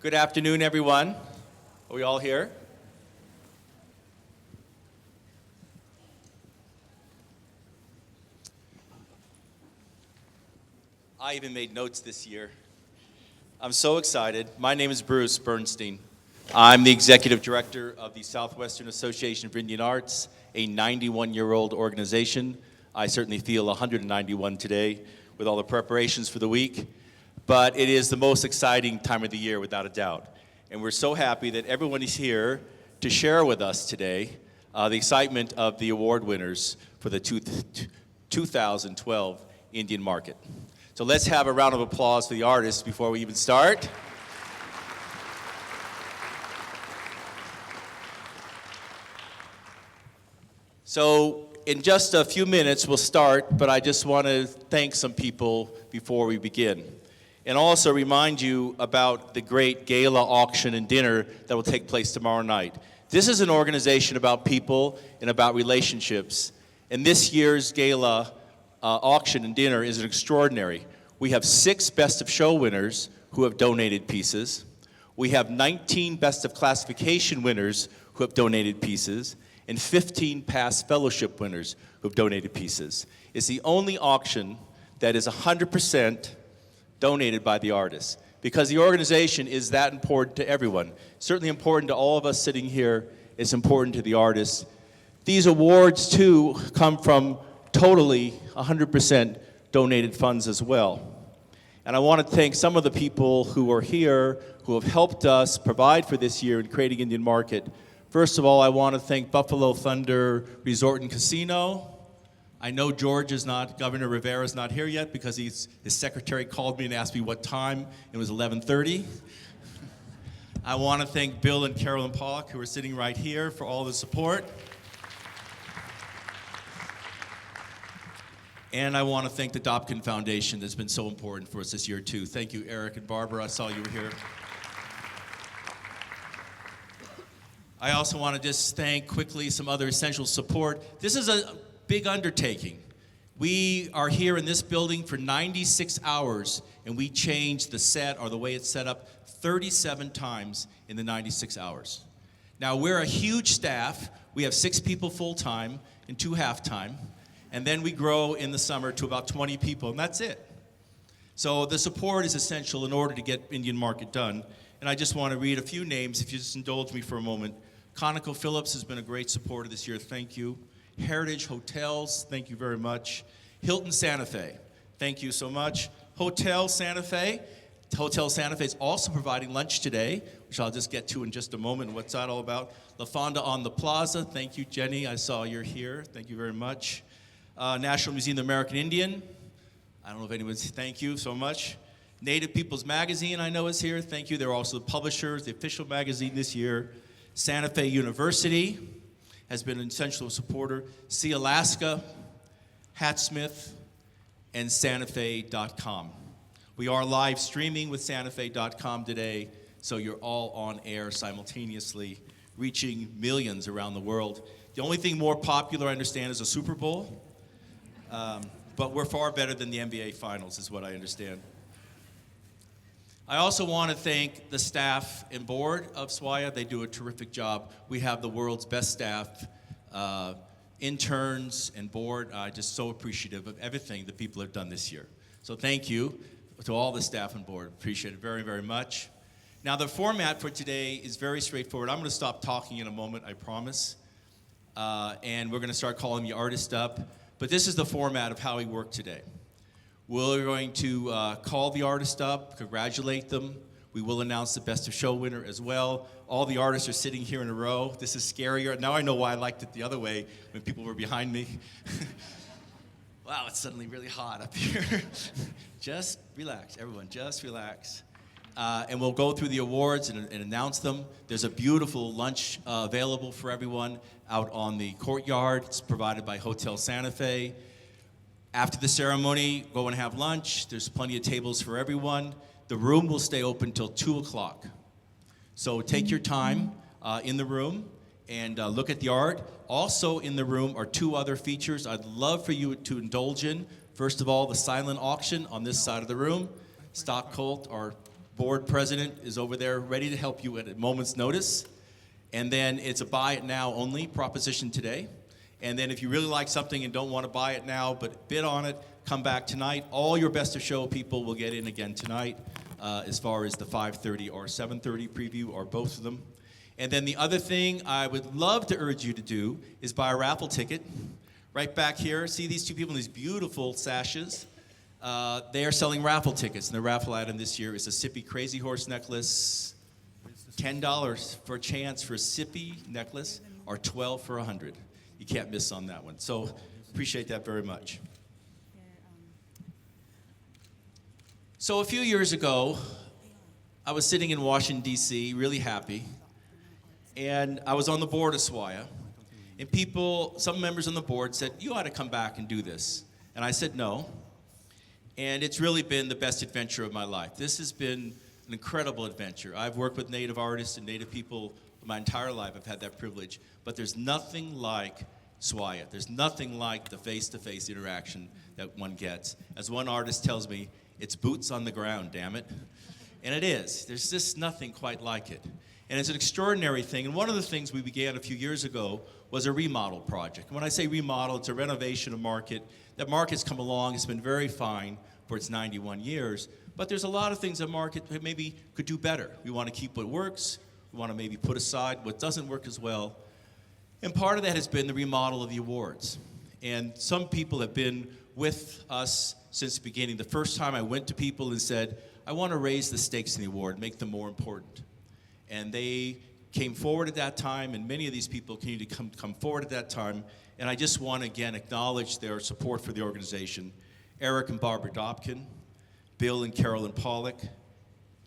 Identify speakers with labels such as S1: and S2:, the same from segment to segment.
S1: Good afternoon, everyone. Are we all here? I even made notes this year. I'm so excited. My name is Bruce Bernstein. I'm the executive director of the Southwestern Association for Indian Arts, a 91-year-old organization. I certainly feel 191 today with all the preparations for the week. But it is the most exciting time of the year, without a doubt. And we're so happy that everyone is here to share with us today the excitement of the award winners for the 2012 Indian Market. So let's have a round of applause for the artists before we even start. So in just a few minutes we'll start, but I just want to thank some people before we begin. And also remind you about the great gala auction and dinner that will take place tomorrow night. This is an organization about people and about relationships. And this year's gala auction and dinner is extraordinary. We have 6 Best of Show winners who have donated pieces. We have 19 Best of Classification winners who have donated pieces, and 15 past fellowship winners who have donated pieces. It's the only auction that is 100% donated by the artists, because the organization is that important to everyone. Certainly important to all of us sitting here. It's important to the artists. These awards, too, come from totally 100% donated funds as well. And I want to thank some of the people who are here who have helped us provide for this year in creating Indian Market. First of all, I want to thank Buffalo Thunder Resort and Casino. I know Governor Rivera is not here yet because his secretary called me and asked me what time. It was 11:30. I want to thank Bill and Carolyn Pollock, who are sitting right here, for all the support. And I want to thank the Dobkin Foundation that's been so important for us this year, too. Thank you, Eric and Barbara. I saw you were here. I also want to just thank quickly some other essential support. This is a big undertaking. We are here in this building for 96 hours, and we changed the set or the way it's set up 37 times in the 96 hours. Now, we're a huge staff. We have 6 people full-time and 2 half-time, and then we grow in the summer to about 20 people, and that's it. So the support is essential in order to get Indian Market done, and I just want to read a few names, if you just indulge me for a moment. ConocoPhillips has been a great supporter this year, thank you. Heritage Hotels, thank you very much. Hilton Santa Fe, thank you so much. Hotel Santa Fe is also providing lunch today, which I'll just get to in just a moment. What's that all about? La Fonda on the Plaza, thank you, Jenny. I saw you're here, thank you very much. National Museum of the American Indian, I don't know if anyone's, thank you so much. Native Peoples Magazine, I know, is here, thank you. They're also the publishers, the official magazine this year. Santa Fe University has been an essential supporter. Sealaska, Hatsmith, and SantaFe.com. We are live streaming with SantaFe.com today, so you're all on air simultaneously, reaching millions around the world. The only thing more popular, I understand, is a Super Bowl, but we're far better than the NBA Finals, is what I understand. I also want to thank the staff and board of SWAIA. They do a terrific job. We have the world's best staff, interns and board. Just so appreciative of everything that people have done this year. So thank you to all the staff and board. Appreciate it very, very much. Now the format for today is very straightforward. I'm going to stop talking in a moment, I promise. And we're going to start calling the artist up. But this is the format of how we work today. We're going to call the artist up, congratulate them. We will announce the Best of Show winner as well. All the artists are sitting here in a row. This is scarier. Now I know why I liked it the other way when people were behind me. Wow, it's suddenly really hot up here. Just relax, everyone, just relax. And we'll go through the awards and announce them. There's a beautiful lunch available for everyone out on the courtyard. It's provided by Hotel Santa Fe. After the ceremony, go and have lunch. There's plenty of tables for everyone. The room will stay open till 2 o'clock. So take your time in the room and look at the art. Also in the room are 2 other features I'd love for you to indulge in. First of all, the silent auction on this side of the room. Stock Colt, our board president is over there ready to help you at a moment's notice. And then it's a buy it now only proposition today. And then if you really like something and don't want to buy it now but bid on it, come back tonight. All your best of show people will get in again tonight as far as the 5:30 or 7:30 preview or both of them. And then the other thing I would love to urge you to do is buy a raffle ticket. Right back here, see these two people in these beautiful sashes? They are selling raffle tickets, and the raffle item this year is a Sippy Crazy Horse necklace, $10 for a chance for a Sippy necklace, or $12 for 100. You can't miss on that one. So appreciate that very much. So a few years ago, I was sitting in Washington, D.C., really happy, and I was on the board of SWIA, and some members on the board said, you ought to come back and do this. And I said no, and it's really been the best adventure of my life. This has been an incredible adventure. I've worked with Native artists and Native people my entire life. I've had that privilege, but there's nothing like SWIA. There's nothing like the face-to-face interaction that one gets. As one artist tells me, it's boots on the ground, damn it. And it is. There's just nothing quite like it. And it's an extraordinary thing. And one of the things we began a few years ago was a remodel project. And when I say remodel, it's a renovation of market. That market's come along. It's been very fine for its 91 years. But there's a lot of things that market maybe could do better. We want to keep what works. We want to maybe put aside what doesn't work as well. And part of that has been the remodel of the awards. And some people have been with us since the beginning. The first time I went to people and said, I want to raise the stakes in the award, make them more important. And they came forward at that time, and many of these people continue to come forward at that time. And I just want to, again, acknowledge their support for the organization. Eric and Barbara Dobkin, Bill and Carolyn Pollock,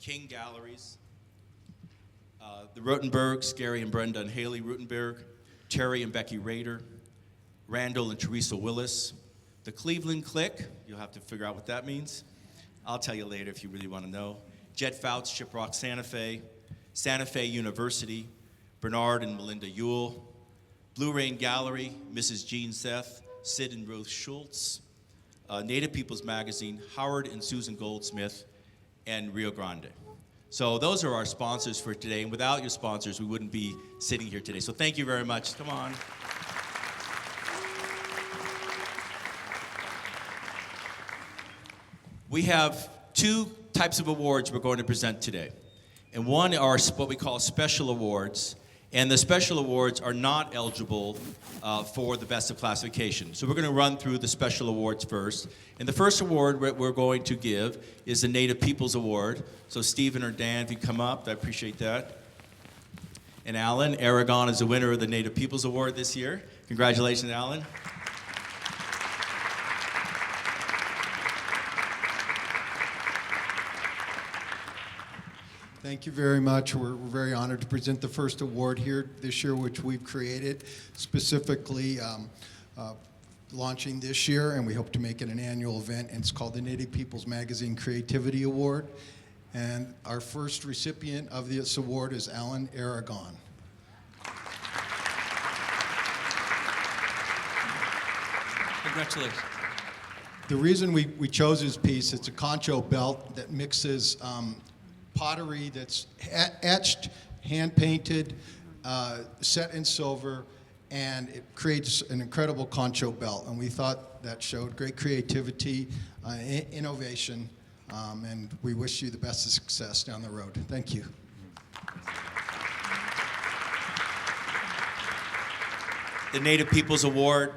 S1: King Galleries, the Rutenbergs, Gary and Brenda and Haley Rutenberg, Terry and Becky Rader, Randall and Teresa Willis, the Cleveland Clique, you'll have to figure out what that means. I'll tell you later if you really want to know. Jet Fouts, Shiprock Santa Fe University, Bernard and Melinda Ewell, Blue Rain Gallery, Mrs. Jean Seth, Sid and Ruth Schultz, Native Peoples Magazine, Howard and Susan Goldsmith, and Rio Grande. So those are our sponsors for today, and without your sponsors, we wouldn't be sitting here today. So thank you very much. Come on. We have two types of awards we're going to present today. And one are what we call special awards. And the special awards are not eligible for the best of classification. So we're going to run through the special awards first. And the first award we're going to give is the Native Peoples Award. So Stephen or Dan, if you come up, I appreciate that. And Alan, Aragon is the winner of the Native Peoples Award this year. Congratulations, Alan.
S2: Thank you very much. We're very honored to present the first award here this year, which we've created specifically launching this year, and we hope to make it an annual event. And it's called the Native Peoples Magazine Creativity Award. And our first recipient of this award is Alan Aragon.
S1: Congratulations.
S2: The reason we chose his piece, it's a concho belt that mixes pottery that's etched, hand-painted, set in silver, and it creates an incredible concho belt. And we thought that showed great creativity, innovation, and we wish you the best of success down the road. Thank you.
S1: The Native Peoples Award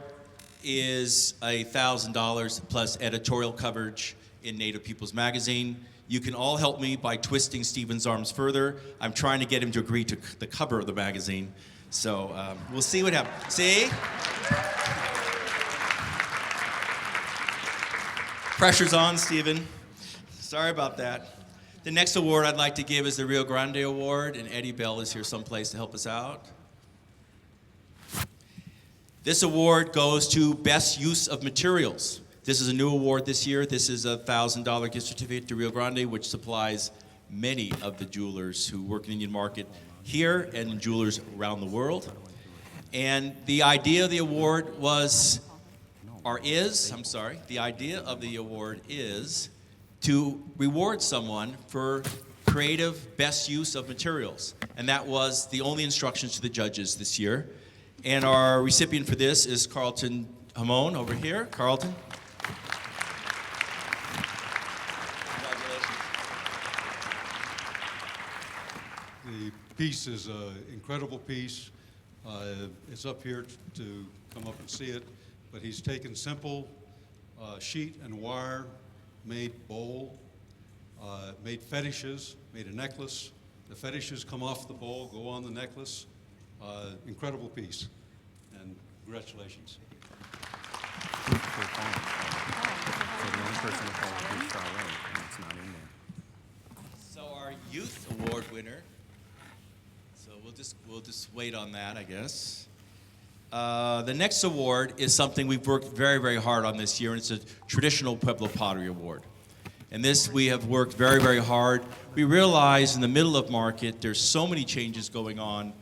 S1: is $1,000 plus editorial coverage in Native Peoples Magazine. You can all help me by twisting Stephen's arms further. I'm trying to get him to agree to the cover of the magazine. So we'll see what happens. See? Pressure's on, Stephen. Sorry about that. The next award I'd like to give is the Rio Grande Award, and Eddie Bell is here someplace to help us out. This award goes to Best Use of Materials. This is a new award this year. This is a $1,000 gift certificate to Rio Grande, which supplies many of the jewelers who work in the Indian market here and jewelers around the world. And the idea of the award the idea of the award is to reward someone for creative best use of materials. And that was the only instructions to the judges this year. And our recipient for this is Carlton Hamon over here. Carlton.
S3: The piece is an incredible piece. It's up here to come up and see it, but he's taken simple sheet and wire, made bowl, made fetishes, made a necklace. The fetishes come off the bowl, go on the necklace. Incredible piece, and congratulations.
S1: So our youth award winner. So we'll just wait on that, I guess. The next award is something we've worked very, very hard on this year, and it's a traditional Pueblo Pottery Award. And this we have worked very, very hard. We realize in the middle of market, there's so many changes going on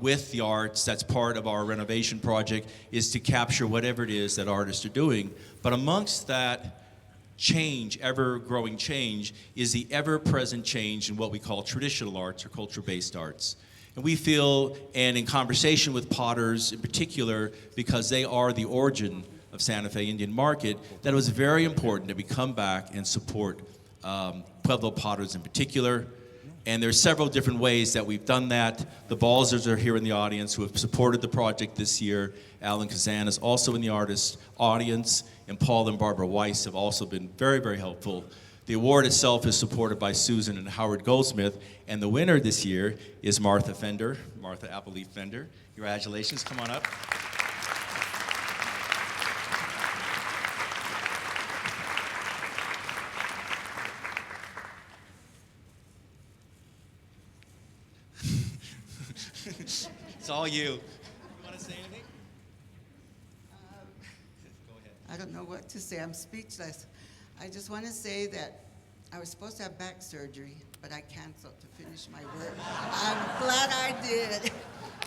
S1: with the arts. That's part of our renovation project, is to capture whatever it is that artists are doing. But amongst that change, ever-growing change, is the ever-present change in what we call traditional arts or culture-based arts. And we feel, and in conversation with potters in particular, because they are the origin of Santa Fe Indian Market, that it was very important that we come back and support Pueblo potters in particular. And there's several different ways that we've done that. The Balzers are here in the audience who have supported the project this year. Alan Kazan is also in the audience, and Paul and Barbara Weiss have also been very, very helpful. The award itself is supported by Susan and Howard Goldsmith, and the winner this year is Martha Appleleaf Fender. Congratulations, come on up. It's all you. You want to say anything? Go ahead.
S4: I don't know what to say. I'm speechless. I just want to say that I was supposed to have back surgery, but I canceled to finish my work. I'm glad I did.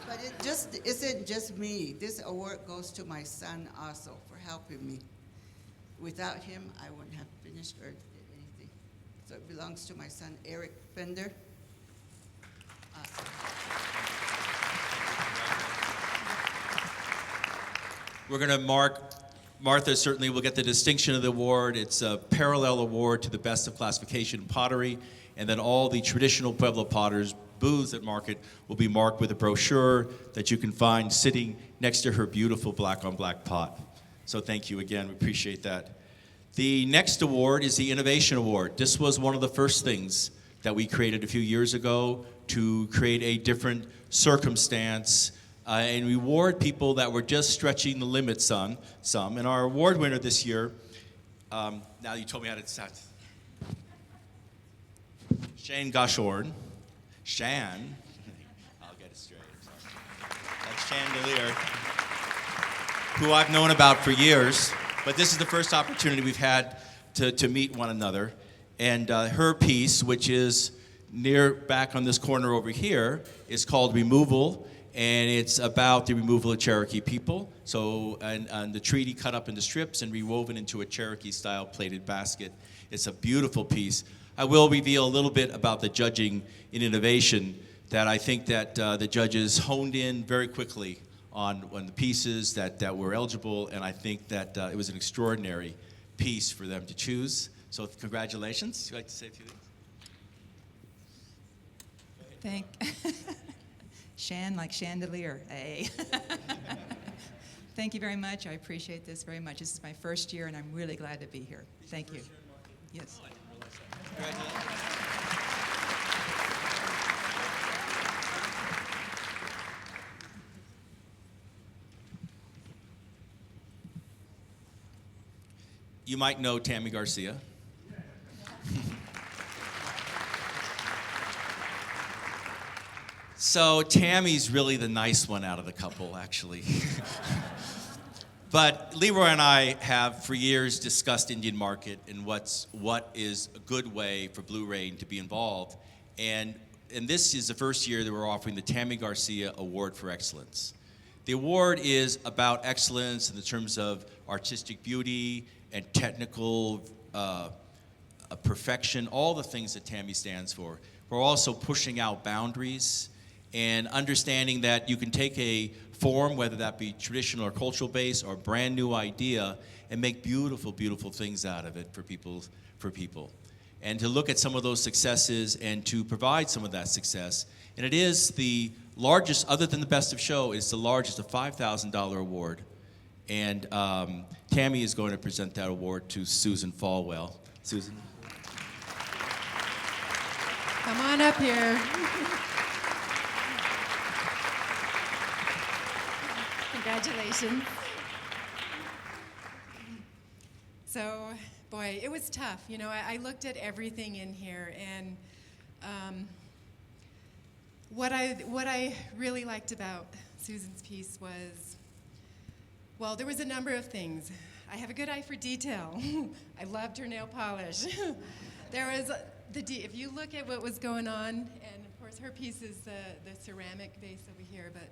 S4: But it just isn't just me. This award goes to my son also for helping me. Without him, I wouldn't have finished or did anything. So it belongs to my son, Eric Fender. Awesome.
S1: We're going to Martha certainly will get the distinction of the award. It's a parallel award to the best of classification in pottery, and then all the traditional Pueblo potters booths at market will be marked with a brochure that you can find sitting next to her beautiful black-on-black pot. So thank you again, we appreciate that. The next award is the Innovation Award. This was one of the first things that we created a few years ago to create a different circumstance and reward people that were just stretching the limits some. And our award winner this year, now you told me how to start. Shane Goshorn. Shan, I'll get it straight, that's Chandelier, who I've known about for years, but this is the first opportunity we've had to meet one another. And her piece, which is back on this corner over here, is called Removal, and it's about the removal of Cherokee people. So, and the treaty cut up into strips and rewoven into a Cherokee-style plated basket. It's a beautiful piece. I will reveal a little bit about the judging in innovation, that I think that the judges honed in very quickly on the pieces that were eligible, and I think that it was an extraordinary piece for them to choose. So congratulations. Would you like to say a few things?
S5: Shan, like chandelier, hey. Thank you very much. I appreciate this very much. This is my first year, and I'm really glad to be here. Thank you. Yes.
S1: You might know Tammy Garcia. So Tammy's really the nice one out of the couple, actually. But Leroy and I have for years discussed Indian Market and what is a good way for Blue Rain to be involved. And this is the first year that we're offering the Tammy Garcia Award for Excellence. The award is about excellence in the terms of artistic beauty and technical perfection, all the things that Tammy stands for. We're also pushing out boundaries and understanding that you can take a form, whether that be traditional or cultural based or brand new idea, and make beautiful, beautiful things out of it for people. And to look at some of those successes and to provide some of that success. And it is the largest, other than the Best of Show, it's the largest, a $5,000 award. And Tammy is going to present that award to Susan Falwell. Susan.
S6: Come on up here. Congratulations. So, boy, it was tough. You know, I looked at everything in here, and what I really liked about Susan's piece was, well, there was a number of things. I have a good eye for detail. I loved her nail polish. There was if you look at what was going on, and of course her piece is the ceramic base over here, but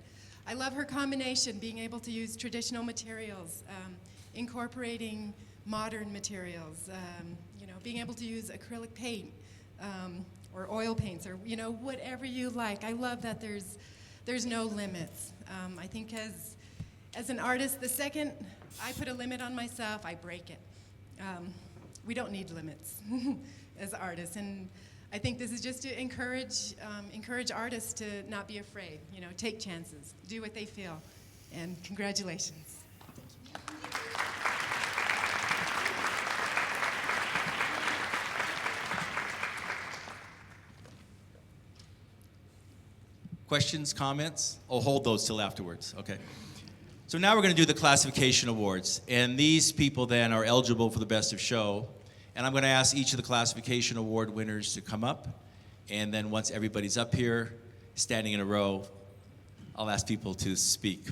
S6: I love her combination, being able to use traditional materials, incorporating modern materials, you know, being able to use acrylic paint or oil paints, or you know, whatever you like. I love that there's no limits. I think as an artist, the second I put a limit on myself, I break it. We don't need limits as artists, and I think this is just to encourage artists to not be afraid. You know, take chances, do what they feel, and congratulations.
S1: Questions, comments? Oh, hold those till afterwards. Okay. So now we're going to do the classification awards, and these people then are eligible for the Best of Show. And I'm going to ask each of the classification award winners to come up, and then once everybody's up here, standing in a row, I'll ask people to speak.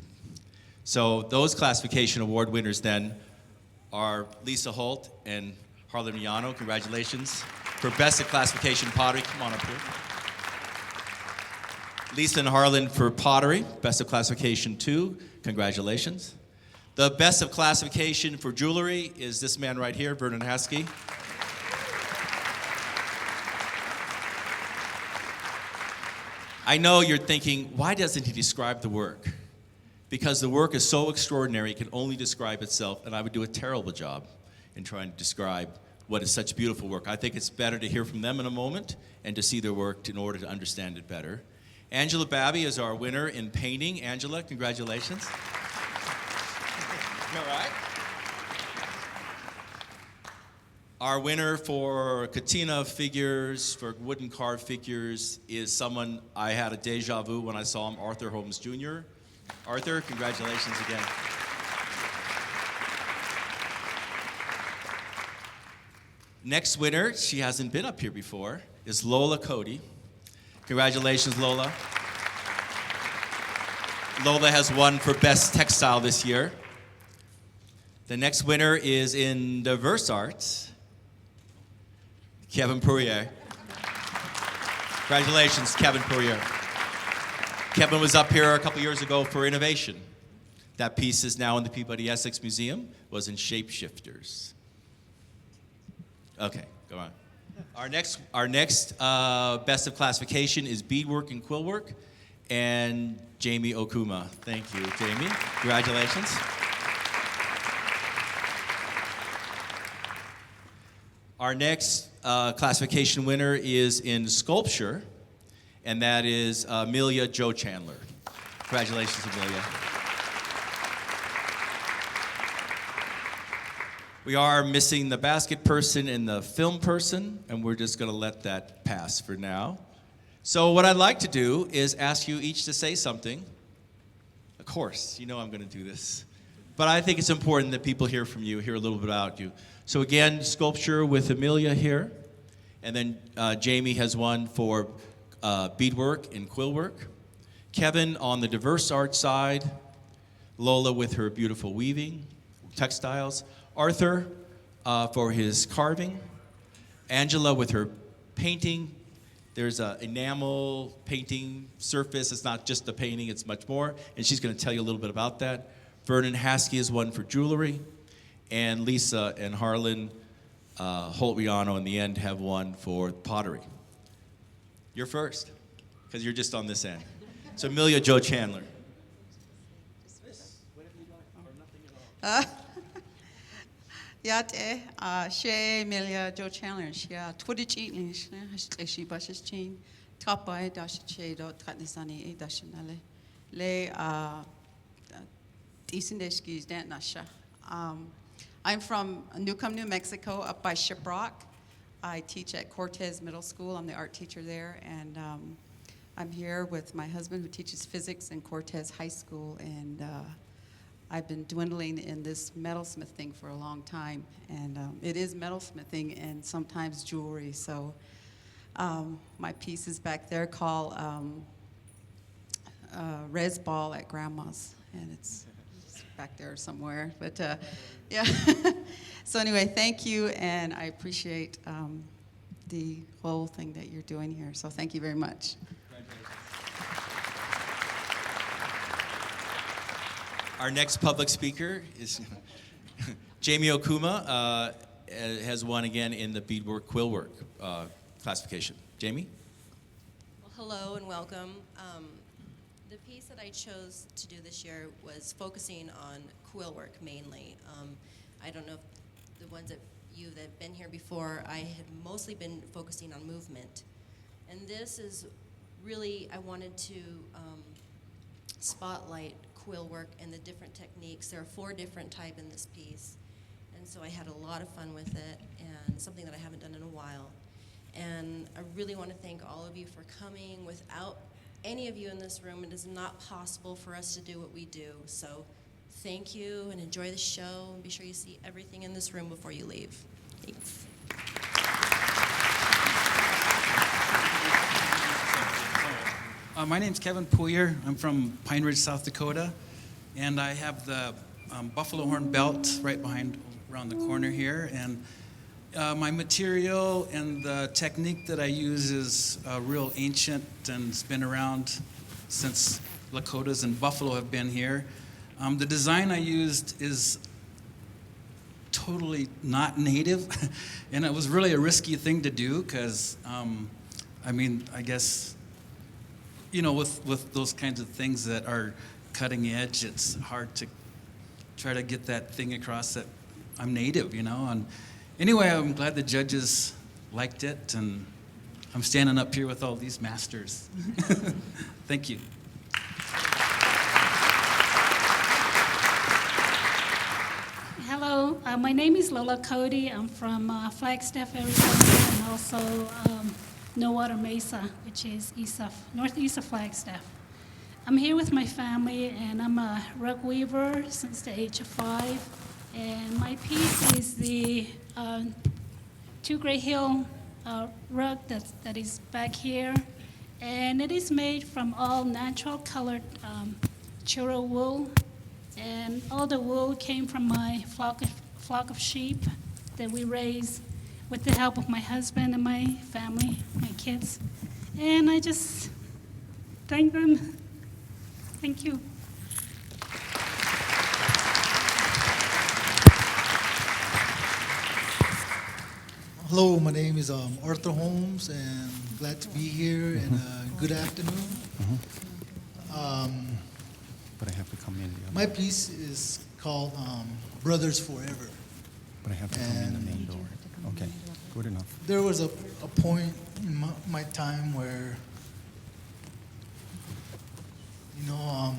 S1: So those classification award winners then are Lisa Holt and Harlan Miano. Congratulations. For Best of Classification Pottery, come on up here. Lisa and Harlan for Pottery, Best of Classification 2, congratulations. The Best of Classification for Jewelry is this man right here, Vernon Haskey. I know you're thinking, why doesn't he describe the work? Because the work is so extraordinary, it can only describe itself, and I would do a terrible job in trying to describe what is such beautiful work. I think it's better to hear from them in a moment and to see their work in order to understand it better. Angela Babby is our winner in painting. Angela, congratulations. All right. Our winner for Katina figures, for wooden carved figures, is someone I had a deja vu when I saw him, Arthur Holmes Jr. Arthur, congratulations again. Next winner, she hasn't been up here before, is Lola Cody. Congratulations, Lola. Lola has won for Best Textile this year. The next winner is in Diverse Arts, Kevin Poirier. Congratulations, Kevin Poirier. Kevin was up here a couple years ago for Innovation. That piece is now in the Peabody Essex Museum, was in Shapeshifters. Okay, go on. Our next Best of Classification is Beadwork and Quillwork, and Jamie Okuma. Thank you, Jamie. Congratulations. Our next classification winner is in Sculpture, and that is Amelia Jo Chandler. Congratulations, Amelia. We are missing the basket person and the film person, and we're just going to let that pass for now. So what I'd like to do is ask you each to say something. Of course, you know I'm going to do this. But I think it's important that people hear from you, hear a little bit about you. So again, Sculpture with Amelia here. And then Jamie has won for beadwork and quillwork. Kevin on the diverse art side. Lola with her beautiful weaving, textiles. Arthur for his carving. Angela with her painting. There's an enamel painting surface. It's not just the painting, it's much more. And she's going to tell you a little bit about that. Vernon Haskey is one for jewelry. And Lisa and Harlan Holt Riano in the end have won for pottery. You're first, because you're just on this end. So Amelia Jo Chandler.
S7: Yate, she Amelia Jo Chandler, she Twitch English, she bushes chain, top by dash che dot Katnisani, a dashanale, lay decent skis, Dan Nasha. I'm from Newcomb, New Mexico, up by Shiprock. I teach at Cortez Middle School. I'm the art teacher there, and I'm here with my husband who teaches physics in Cortez High School, and I've been dwindling in this metalsmith thing for a long time, and it is metalsmithing and sometimes jewelry. So my piece is back there called Res Ball at Grandma's, and it's back there somewhere. But yeah. So anyway, thank you, and I appreciate the whole thing that you're doing here. So thank you very much.
S1: Our next public speaker is Jamie Okuma, has won again in the beadwork quillwork classification. Jamie?
S8: Well, hello and welcome. The piece that I chose to do this year was focusing on quillwork mainly. I don't know if the ones that have been here before, I had mostly been focusing on movement. And this is really, I wanted to spotlight quill work and the different techniques. There are 4 different types in this piece. And so I had a lot of fun with it, and something that I haven't done in a while. And I really want to thank all of you for coming. Without any of you in this room, it is not possible for us to do what we do. So thank you, and enjoy the show, and be sure you see everything in this room before you leave. Thanks.
S9: My name's Kevin Puyer. I'm from Pine Ridge, South Dakota, and I have the buffalo horn belt right behind, around the corner here. And my material and the technique that I use is real ancient, and it's been around since Lakotas and buffalo have been here. The design I used is totally not native, and it was really a risky thing to do because, I mean, I guess, you know, with those kinds of things that are cutting edge, it's hard to try to get that thing across that I'm native, you know. And anyway, I'm glad the judges liked it, and I'm standing up here with all these masters. Thank you.
S10: Hello, my name is Lola Cody. I'm from Flagstaff, Arizona, and also Nowater Mesa, which is northeast of Flagstaff. I'm here with my family, and I'm a rug weaver since the age of 5. And my piece is the Two Gray Hill rug that is back here. And it is made from all natural colored churro wool. And all the wool came from my flock of sheep that we raise with the help of my husband and my family, my kids. And I just thank them. Thank you.
S11: Hello, my name is Arthur Holmes, and glad to be here, and good afternoon.
S12: But I have to come in.
S11: My piece is called Brothers Forever.
S12: But I have to come in the main door. Okay, good enough.
S11: There was a point in my time where, you know,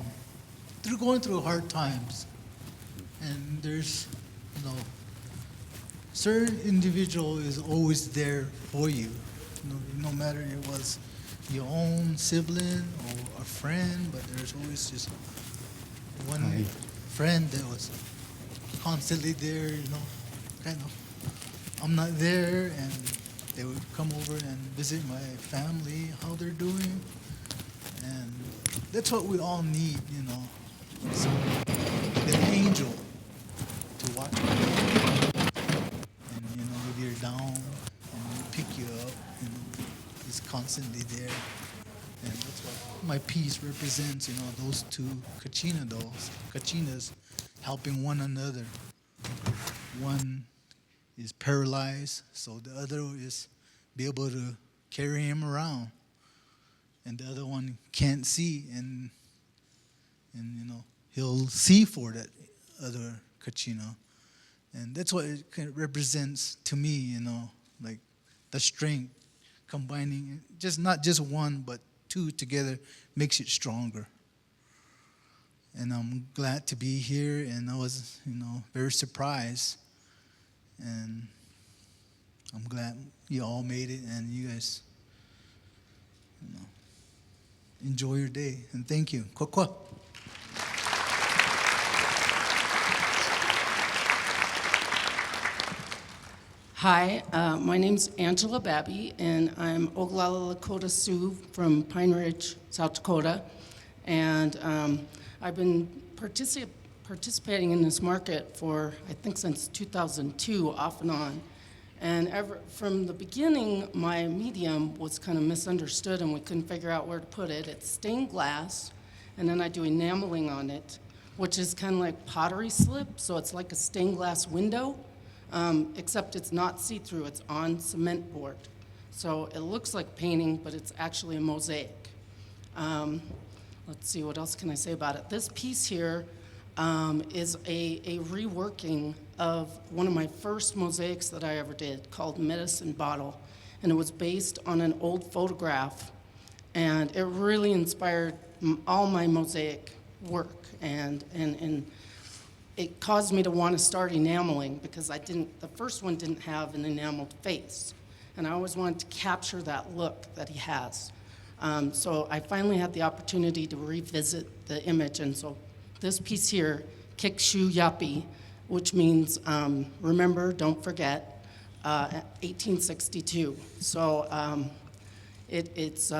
S11: through going through hard times, and there's, you know, certain individual is always there for you, no matter it was your own sibling or a friend, but there's always just one friend that was constantly there, you know, kind of. I'm not there, and they would come over and visit my family, how they're doing, and that's what we all need, you know. So, an angel to watch you, and you know, if you're down, and pick you up, and he's constantly there. And that's what my piece represents, you know, those two Kachina dolls, Kachinas, helping one another. One is paralyzed, so the other is be able to carry him around, and the other one can't see, and he'll see for that other kachina, and that's what it kind of represents to me, like the strength combining, just not just one but two together makes it stronger. And I'm glad to be here, and I was, very surprised. And I'm glad you all made it, and you guys, enjoy your day. And thank you. Kokwa.
S13: Hi, my name's Angela Babby, and I'm Oglala Lakota Sioux from Pine Ridge, South Dakota. And I've been participating in this market for, I think, since 2002, off and on. And from the beginning, my medium was kind of misunderstood, and we couldn't figure out where to put it. It's stained glass, and then I do enameling on it, which is kind of like pottery slip, so it's like a stained glass window. Except it's not see-through, it's on cement board. So it looks like painting, but it's actually a mosaic. Let's see, what else can I say about it? This piece here is a reworking of one of my first mosaics that I ever did called Medicine Bottle. And it was based on an old photograph. And it really inspired all my mosaic work. And it caused me to want to start enameling because the first one didn't have an enameled face. And I always wanted to capture that look that he has. So I finally had the opportunity to revisit the image. And so this piece here, Kikshu Yapi, which means remember, don't forget, 1862. So it's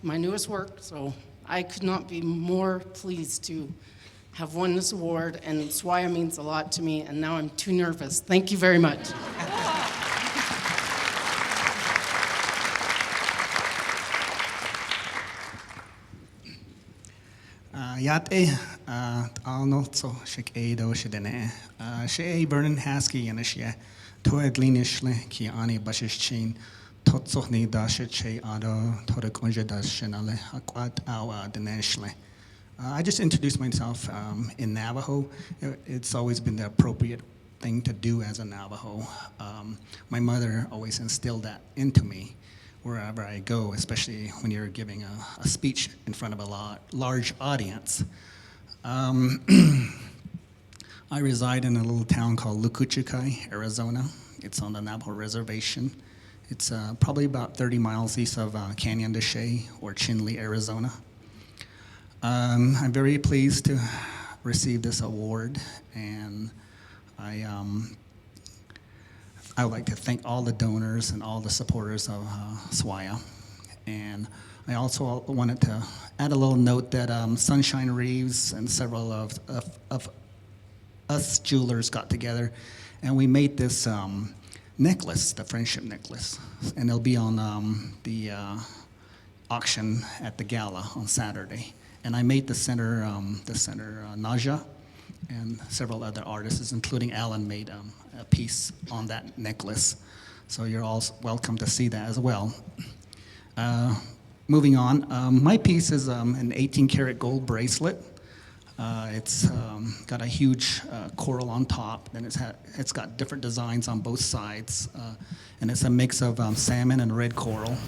S13: my newest work, so I could not be more pleased to have won this award, and Swaya means a lot to me, and now I'm too nervous. Thank you very much.
S12: Yate, Alnotso, Shik Edo Shidene, She Vernon Haskey and Shia, Toedlinishle, Kiani Bashichin, Totsohni Dasha Che Ado, Torekonja Dashanale, Aquat Awa Deneshle. I just introduced myself in Navajo. It's always been the appropriate thing to do as a Navajo. My mother always instilled that into me wherever I go, especially when you're giving a speech in front of a large audience. I reside in a little town called Lukuchikai, Arizona. It's on the Navajo Reservation. It's probably about 30 miles east of Canyon de Chelly or Chinle, Arizona. I'm very pleased to receive this award, and I would like to thank all the donors and all the supporters of Swaya. And I also wanted to add a little note that Sunshine Reeves and several of us jewelers got together, and we made this necklace, the friendship necklace, and it'll be on the auction at the gala on Saturday. And I made the center Naja, and several other artists, including Alan, made a piece on that necklace. So you're all welcome to see that as well. Moving on, my piece is an 18-karat gold bracelet. It's got a huge coral on top, and it's got different designs on both sides, and it's a mix of salmon and red coral.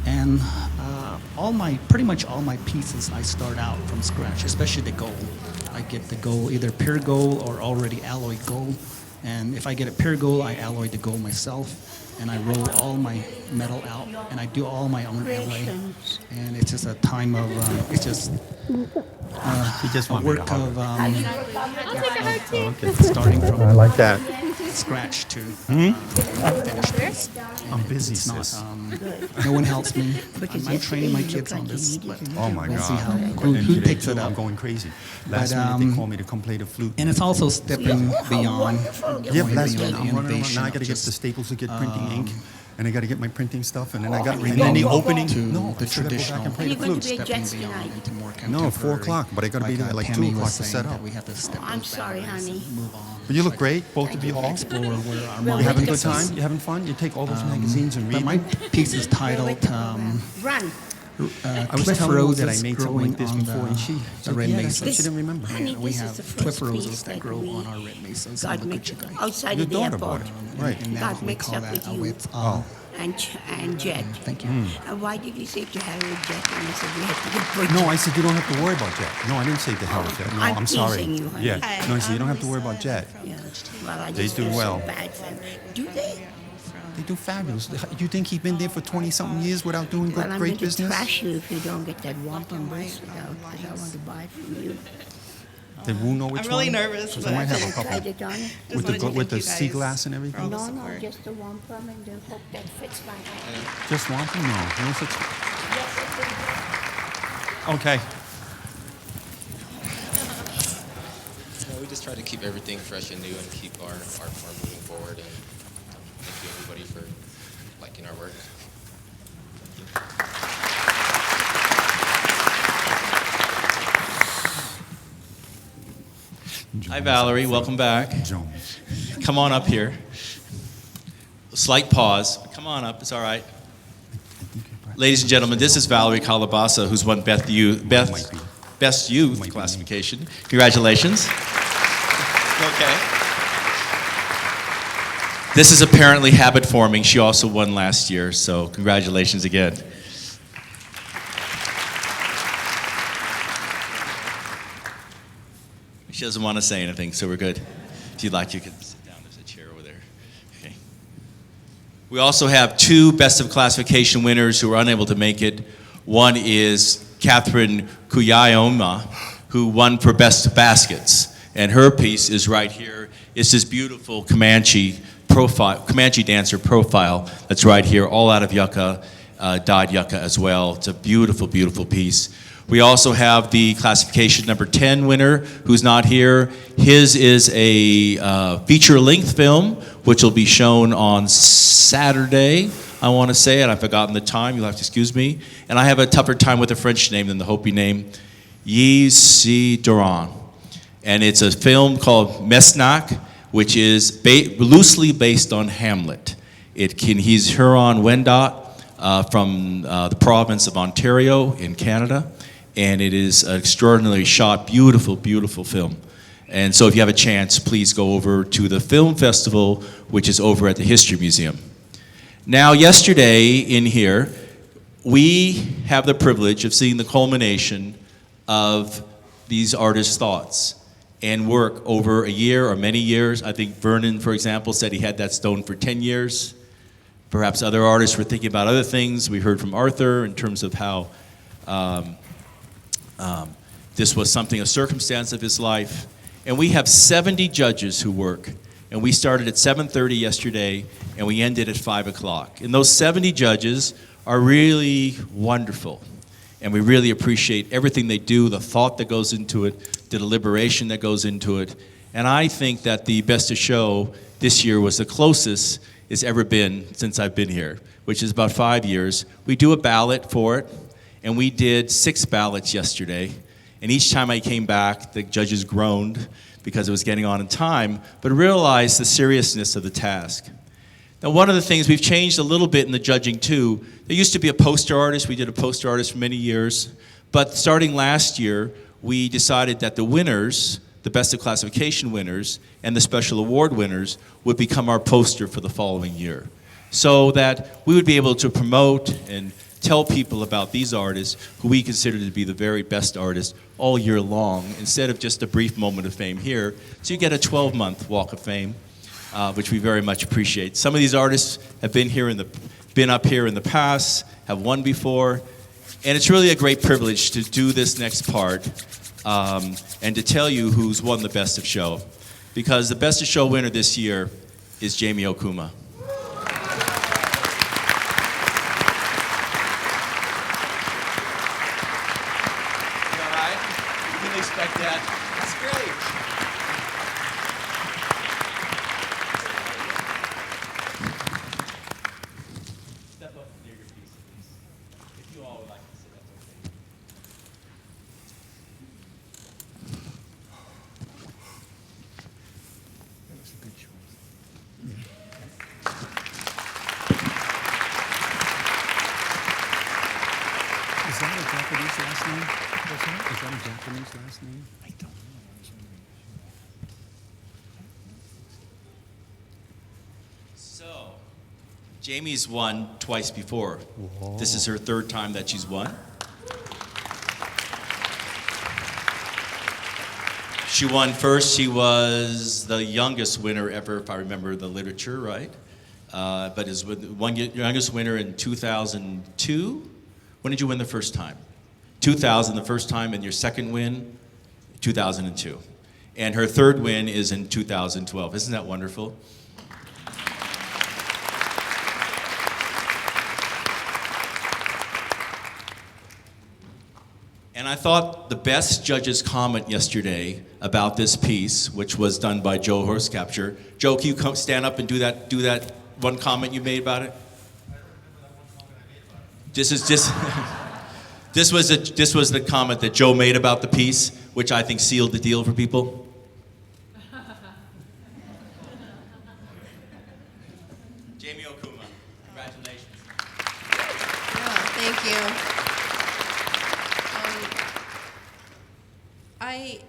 S12: And pretty much all my pieces, I start out from scratch, especially the gold. I get the gold, either pure gold or already alloyed gold. And if I get a pure gold, I alloy the gold myself, and I roll all my metal out, and I do all my own alloy. And it's just a time of, it's just a work of starting from
S14: I like that.
S12: scratch to finish piece.
S14: I'm busy,
S12: It's not,
S14: sis.
S12: no one helps me. I'm training my kids on this, but
S14: Oh my
S12: we'll see
S14: God.
S12: how,
S14: And
S12: who
S14: today
S12: picks
S14: too,
S12: it up.
S14: I'm going crazy. Last
S12: But,
S14: minute they called me to come play the flute.
S12: And it's also stepping beyond,
S14: Yeah,
S12: going
S14: last
S12: beyond
S14: minute
S12: the
S14: I'm running around.
S12: innovation
S14: Now I
S12: of
S14: got to get
S12: just,
S14: the Staples to get printing ink. and I got to get my printing stuff, and then I got,
S12: And
S14: and then the
S12: go
S14: opening.
S12: to
S14: No,
S12: the
S14: I still gotta go back
S12: traditional
S14: and play the
S15: Are you going
S14: flute.
S15: to be a jet
S12: stepping beyond
S15: tonight?
S12: into more
S14: No, 4
S12: contemporary.
S14: o'clock, but I gotta be there at like 2
S12: Tammy
S14: o'clock
S12: was
S14: to
S12: saying
S14: set
S12: that
S14: up.
S12: we have to step
S15: I'm
S12: those
S15: sorry,
S12: boundaries
S15: honey.
S12: and move on.
S14: But you look great, both of you all.
S12: Explore where our
S15: Well,
S14: You having a good
S12: market
S14: time?
S12: is.
S14: You having fun? You take all those magazines and
S12: But
S14: read
S12: my
S14: them?
S12: piece is titled
S15: Run.
S14: I was
S12: Cliff
S14: telling her
S12: Roses
S14: that I made something
S12: growing
S14: like this
S12: on
S14: before, and she
S12: the
S14: said,
S12: red
S14: yeah, that's
S12: mesas.
S14: what she didn't remember.
S15: Honey,
S12: And we
S15: this is
S12: have
S15: the first
S12: cliff
S15: piece
S12: roses that grow
S15: we-
S12: on our red mesas
S15: God
S12: in the
S15: mixed
S12: Kuchikai.
S15: outside
S14: Your
S15: of the
S14: daughter
S15: airport.
S14: bought it, right.
S12: And now
S15: God
S12: we
S15: mixed
S12: call
S15: up
S12: that
S15: with
S12: a
S15: you.
S12: wit.
S15: And Jet.
S12: Thank you.
S15: And why did you say to Harry Jet? And you said we had to get Bridget.
S14: No, I said you don't have to worry about Jet. No, I didn't say the hell with Jet. No,
S15: I'm
S14: I'm sorry.
S15: teasing you, honey.
S14: Yeah. No, I said you don't have to worry about Jet.
S15: Yeah. Well, I
S14: They
S15: just
S14: do
S15: feel
S14: well.
S15: so bad for them. Do they?
S14: They do fabulous. You think he's been there for 20-something years without doing
S15: Well, I'm
S14: great
S15: going to
S14: business?
S15: trash you if you don't get that wampum bracelet out, because I want to buy it from you.
S14: Did Wu know which one?
S16: I'm really nervous,
S14: 'Cause
S16: but-
S14: I might have
S15: Have
S14: a
S15: you
S14: couple.
S15: tried it on?
S14: With the sea glass and everything?
S15: No, no, just the wampum and the hook that fits my hand.
S14: Just one thing? No. No such. Okay.
S17: We just try to keep everything fresh and new and keep our art form moving forward. And thank you everybody for liking our work.
S1: Hi, Valerie. Welcome back.
S14: Jones.
S1: Come on up here. Slight pause. Come on up. It's all right. Ladies and gentlemen, this is Valerie Calabasa, who's won Best Youth classification. Congratulations. Okay. This is apparently habit forming. She also won last year, so congratulations again. She doesn't want to say anything, so we're good. If you'd like, you can sit down. There's a chair over there. Okay. We also have 2 Best of Classification winners who are unable to make it. One is Catherine Kuyayoma, who won for Best of Baskets. And her piece is right here. It's this beautiful Comanche dancer profile that's right here, all out of yucca, dyed yucca as well. It's a beautiful, beautiful piece. We also have the classification number 10 winner, who's not here. His is a feature-length film, which will be shown on Saturday, I want to say, and I've forgotten the time. You'll have to excuse me. And I have a tougher time with a French name than the Hopi name, Yi Si Duran. And it's a film called Mesnak, which is loosely based on Hamlet. He's Huron-Wendat from the province of Ontario in Canada. And it is an extraordinarily shot, beautiful, beautiful film. And so if you have a chance, please go over to the film festival, which is over at the History Museum. Now, yesterday in here, we have the privilege of seeing the culmination of these artists' thoughts and work over a year or many years. I think Vernon, for example, said he had that stone for 10 years. Perhaps other artists were thinking about other things. We heard from Arthur in terms of how this was something, a circumstance of his life. And we have 70 judges who work. And we started at 7:30 yesterday, and we ended at 5 o'clock. And those 70 judges are really wonderful. And we really appreciate everything they do, the thought that goes into it, the deliberation that goes into it. And I think that the Best of Show this year was the closest it's ever been since I've been here, which is about 5 years. We do a ballot for it, and we did 6 ballots yesterday. And each time I came back, the judges groaned because it was getting on in time, but realized the seriousness of the task. Now, one of the things, we've changed a little bit in the judging too. There used to be a poster artist. We did a poster artist for many years. But starting last year, we decided that the winners, the Best of Classification winners, and the Special Award winners would become our poster for the following year. So that we would be able to promote and tell people about these artists who we consider to be the very best artists all year long, instead of just a brief moment of fame here. So you get a 12-month Walk of Fame, which we very much appreciate. Some of these artists have been up here in the past, have won before, and it's really a great privilege to do this next part and to tell you who's won the Best of Show, because the Best of Show winner this year is Jamie Okuma. Expect that. That's great.
S14: name? Is that a Japanese last name? I don't know.
S1: So, Jamie's won twice before. This is her third time that she's won. She won first. She was the youngest winner ever, if I remember the literature right. But is youngest winner in 2002. When did you win the first time? 2000, the first time, and your second win, 2002. And her third win is in 2012. Isn't that wonderful? And I thought the best judge's comment yesterday about this piece, which was done by Joe Horscapture. Joe, can you stand up and do that one comment you made about it? This was the comment that Joe made about the piece, which I think sealed the deal for people. Jamie Okuma, congratulations.
S8: Thank you. I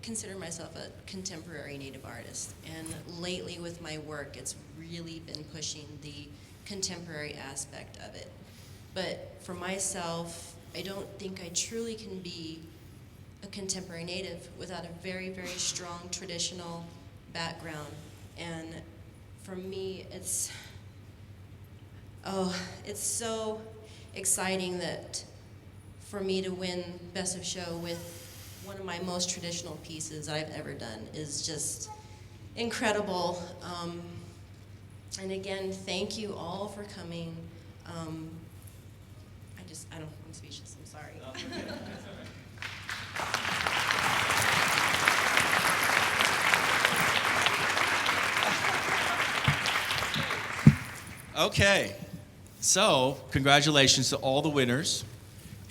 S8: consider myself a contemporary Native artist, and lately with my work, it's really been pushing the contemporary aspect of it. But for myself, I don't think I truly can be a contemporary Native without a very, very strong traditional background. And for me, it's so exciting that for me to win Best of Show with one of my most traditional pieces I've ever done is just incredible. And again, thank you all for coming. I'm speechless, I'm sorry.
S1: Okay, so congratulations to all the winners.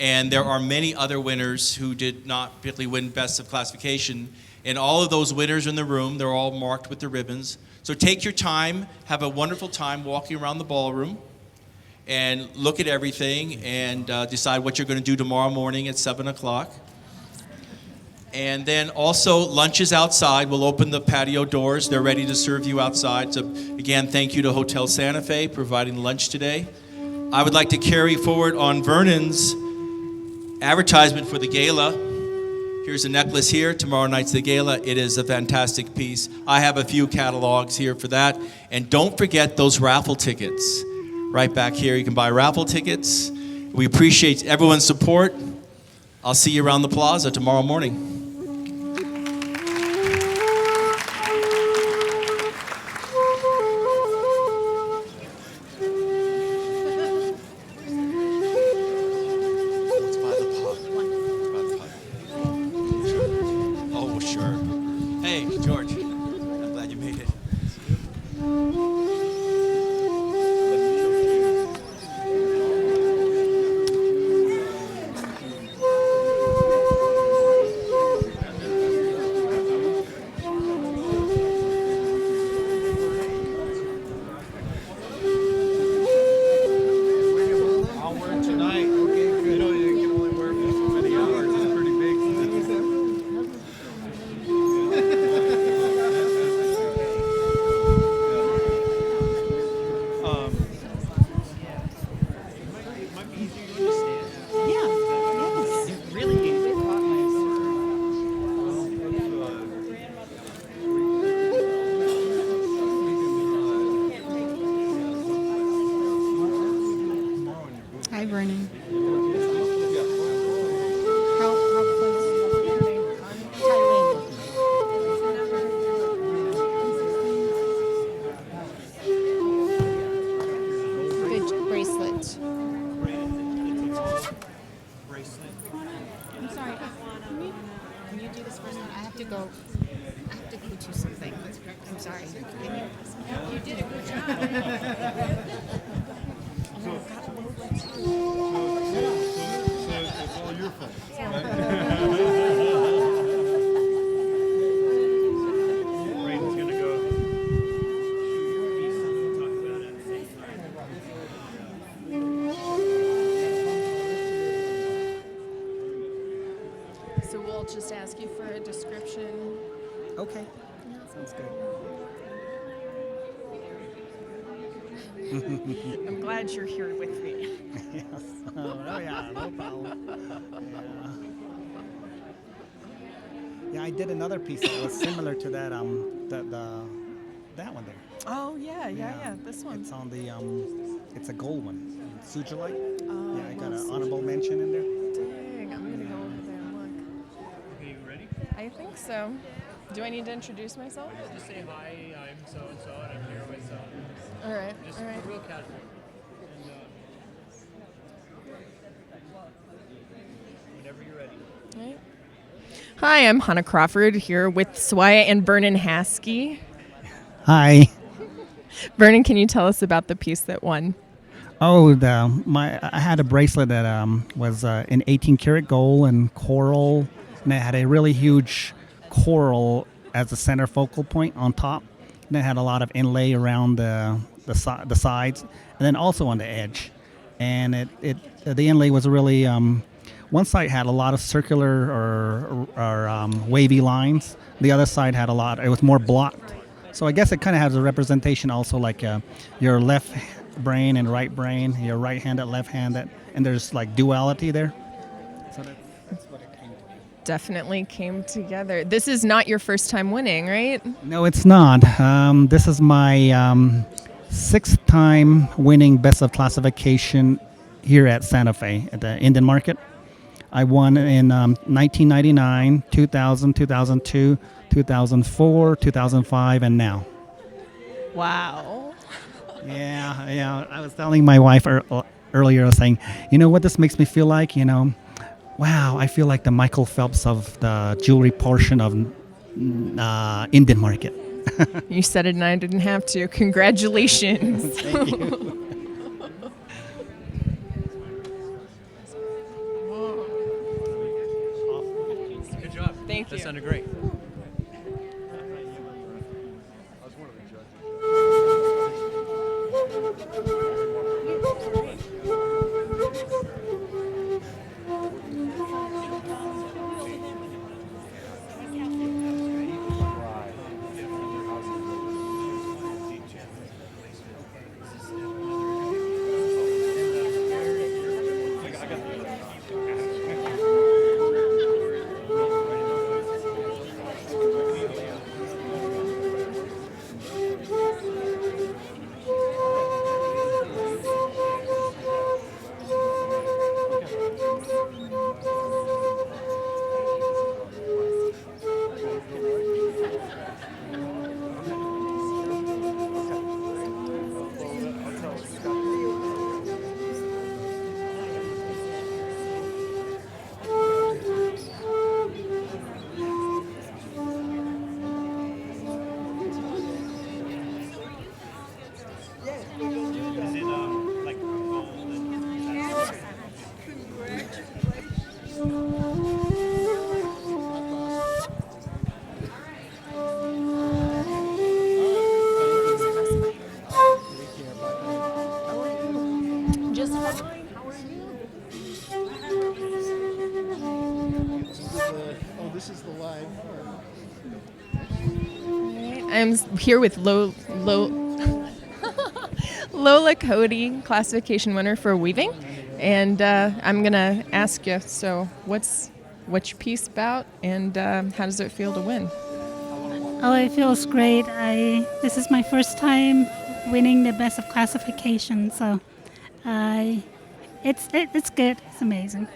S1: And there are many other winners who did not particularly win Best of Classification. And all of those winners in the room, they're all marked with the ribbons. So take your time, have a wonderful time walking around the ballroom and look at everything and decide what you're going to do tomorrow morning at 7 o'clock. And then also lunch is outside. We'll open the patio doors. They're ready to serve you outside. So again, thank you to Hotel Santa Fe providing lunch today. I would like to carry forward on Vernon's advertisement for the gala. Here's a necklace here. Tomorrow night's the gala. It is a fantastic piece. I have a few catalogs here for that. And don't forget those raffle tickets. Right back here, you can buy raffle tickets. We appreciate everyone's support. I'll see you around the plaza tomorrow morning. Oh, sure. Hey, George. I'm glad you made it.
S16: I'll work tonight. You know, you can only work for so many hours. It's pretty big.
S15: Hi, Vernon. How close? Good bracelet. I'm sorry. Can you do this first? I have to go. I have to go do something. I'm sorry. You did a good job.
S16: It's all your fault. Braden's gonna go. Talk about it at the same time.
S18: So we'll just ask you for a description.
S12: Okay. Sounds good.
S18: I'm glad you're here with me.
S12: Yes. Oh, yeah, no problem. Yeah, I did another piece that was similar to that. That one there.
S18: Oh, yeah. This one.
S12: It's on the it's a gold one. Sujolite.
S18: Oh,
S12: Yeah, I got an honorable mention in there.
S18: Dang, I'm gonna go over there and look.
S16: Okay, you ready?
S18: I think so. Do I need to introduce myself?
S16: Just say hi, I'm so and so, and I'm here with so.
S18: All right.
S16: Just
S18: All right.
S16: real casual. And whenever you're ready.
S18: All right. Hi, I'm Hannah Crawford here with Swaya and Vernon Haskey.
S12: Hi.
S18: Vernon, can you tell us about the piece that won?
S12: Oh, I had a bracelet that was in 18 karat gold and coral, and it had a really huge coral as the center focal point on top. And it had a lot of inlay around the sides, and then also on the edge. And the inlay was really one side had a lot of circular or wavy lines. The other side had a lot. It was more blocked. So I guess it kind of has a representation also like your left brain and right brain, your right-handed, left-handed, and there's like duality there. So that's what it came to be.
S18: Definitely came together. This is not your first time winning, right?
S12: No, it's not. This is my 6th time winning Best of Classification here at Santa Fe at the Indian Market. I won in 1999, 2000, 2002, 2004, 2005, and now.
S18: Wow.
S12: Yeah. I was telling my wife earlier, I was saying, you know what this makes me feel like? Wow, I feel like the Michael Phelps of the jewelry portion of Indian Market.
S18: You said it and I didn't have to. Congratulations.
S12: Thank you.
S16: Good job.
S18: Thank you.
S16: That sounded great.
S18: Just fine. How are you?
S16: This is the live.
S18: I'm here with Lola Cody, classification winner for weaving, and I'm gonna ask you. So, what's your piece about, and how does it feel to win?
S10: Oh, it feels great. This is my first time winning the Best of Classification, so it's good. It's amazing.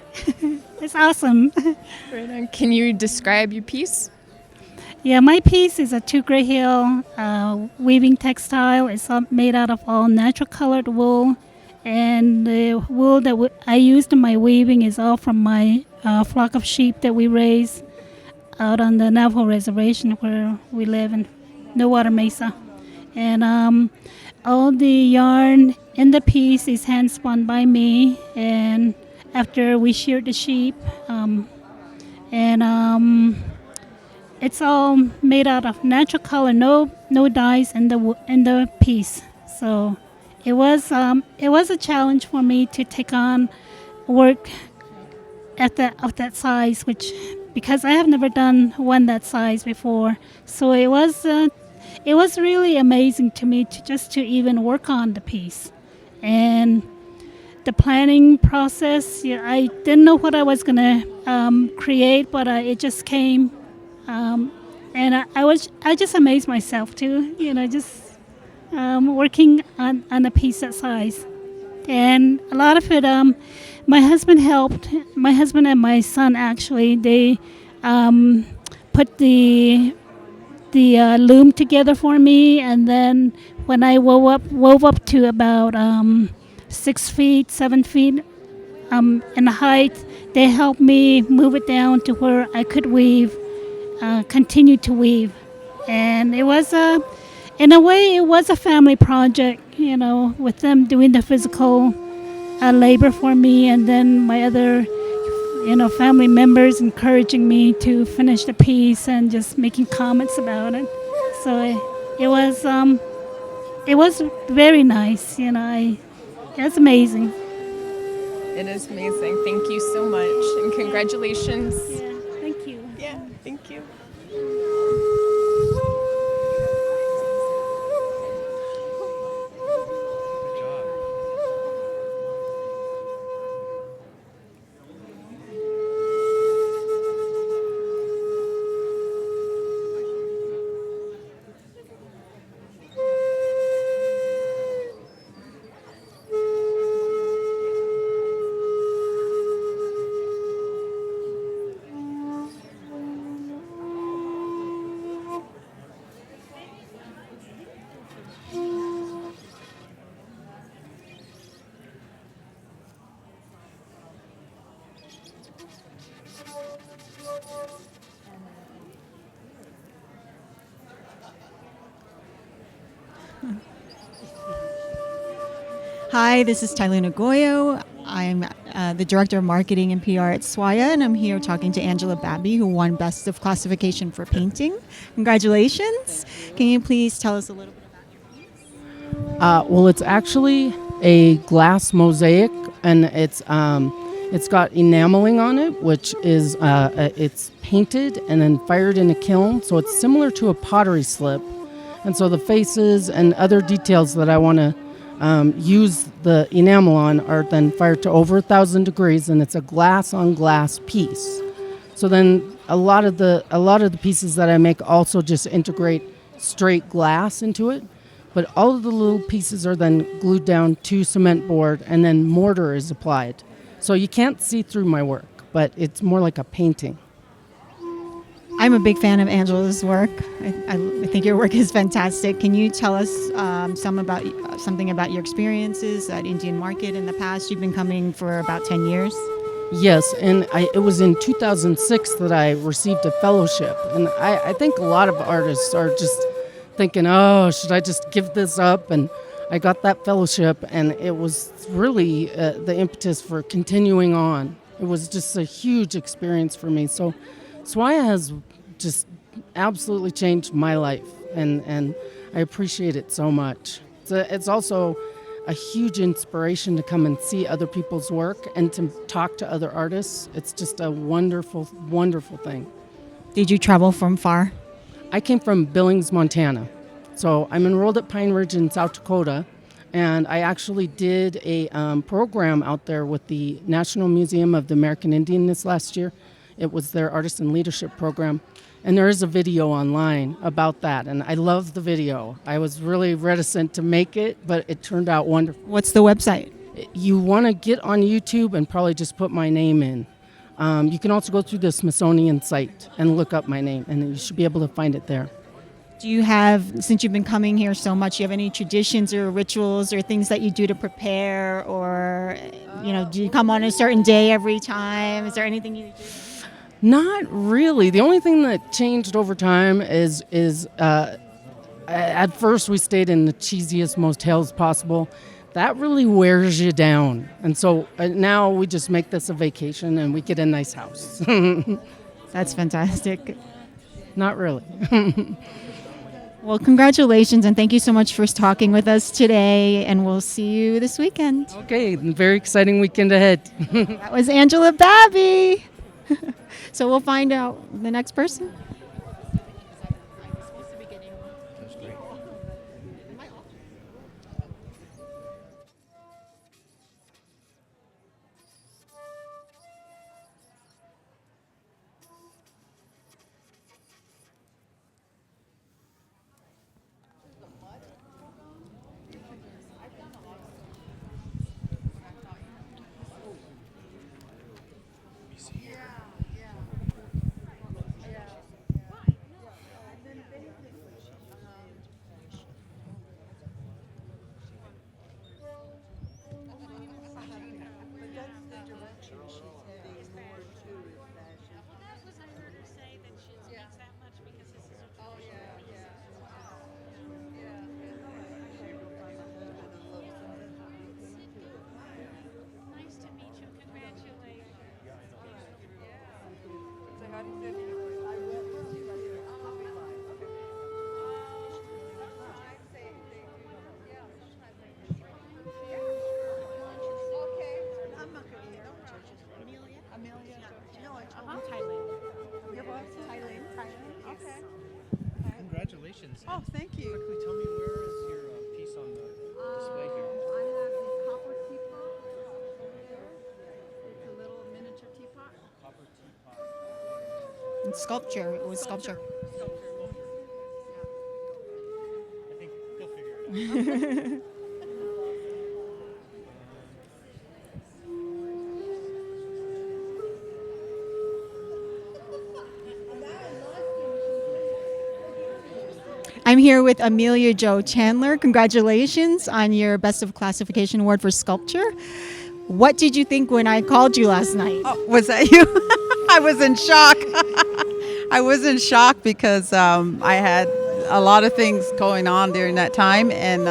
S10: It's awesome.
S18: Right on. Can you describe your piece?
S10: Yeah, my piece is a 2 Gray Hill weaving textile. It's all made out of all natural colored wool, and the wool that I used in my weaving is all from my flock of sheep that we raise out on the Navajo Reservation where we live in Nowata Mesa. And all the yarn in the piece is hand spun by me, and after we sheared the sheep, it's all made out of natural color, no dyes in the piece. So it was a challenge for me to take on work of that size, which because I have never done one that size before, so it was really amazing to me to even work on the piece, and the planning process. Yeah, I didn't know what I was gonna create, but it just came, and I just amazed myself too. Just working on a piece that size, and a lot of it. My husband helped. My husband and my son actually they put the loom together for me, and then when I wove up to about 6 feet, 7 feet in height, they helped me move it down to where I could weave, continue to weave, and it was in a way it was a family project, with them doing the physical labor for me, and then my other family members encouraging me to finish the piece and just making comments about it. So it was very nice. It's amazing.
S18: It is amazing. Thank you so much, and congratulations.
S10: Yeah, thank you.
S18: Yeah, thank you.
S19: Hi, this is Tyluna Goyo. I'm the Director of Marketing and PR at SWAYA, and I'm here talking to Angela Babby, who won Best of Classification for Painting. Congratulations. Can you please tell us a little bit about your piece?
S13: Well, it's actually a glass mosaic, and it's got enameling on it, which is it's painted and then fired in a kiln, so it's similar to a pottery slip. And so the faces and other details that I want to use the enamel on are then fired to over 1,000 degrees, and it's a glass on glass piece. So then a lot of the pieces that I make also just integrate straight glass into it, but all of the little pieces are then glued down to cement board, and then mortar is applied. So you can't see through my work, but it's more like a painting.
S19: I'm a big fan of Angela's work. I think your work is fantastic. Can you tell us something about your experiences at Indian Market in the past? You've been coming for about 10 years.
S13: Yes, and it was in 2006 that I received a fellowship. And I think a lot of artists are just thinking, oh, should I just give this up? And I got that fellowship, and it was really the impetus for continuing on. It was just a huge experience for me. So SWAYA has just absolutely changed my life, and I appreciate it so much. It's also a huge inspiration to come and see other people's work and to talk to other artists. It's just a wonderful, wonderful thing.
S19: Did you travel from far?
S13: I came from Billings, Montana. So I'm enrolled at Pine Ridge in South Dakota, and I actually did a program out there with the National Museum of the American Indian this last year. It was their Artisan Leadership Program. And there is a video online about that, and I love the video. I was really reticent to make it, but it turned out wonderful.
S19: What's the website?
S13: You want to get on YouTube and probably just put my name in. You can also go through the Smithsonian site and look up my name, and you should be able to find it there.
S19: Do you have, since you've been coming here so much, do you have any traditions or rituals or things that you do to prepare, or do you come on a certain day every time? Is there anything you do?
S13: Not really. The only thing that changed over time is at first we stayed in the cheesiest motels possible. That really wears you down. And so now we just make this a vacation and we get a nice house.
S19: That's fantastic.
S13: Not really.
S19: Well, congratulations, and thank you so much for talking with us today, and we'll see you this weekend.
S20: Okay, very exciting weekend ahead.
S19: That was Angela Babby. So we'll find out the next person.
S20: Congratulations.
S21: Oh, thank you.
S20: Quickly tell me, where is your piece on the display here?
S21: I have a copper teapot. It's a little miniature teapot.
S20: Copper teapot.
S19: It's sculpture. It was sculpture.
S20: I think they'll figure it out.
S19: I'm here with Amelia Jo Chandler. Congratulations on your Best of Classification Award for Sculpture. What did you think when I called you last night?
S22: Oh, was that you? I was in shock. I was in shock because I had a lot of things going on during that time, and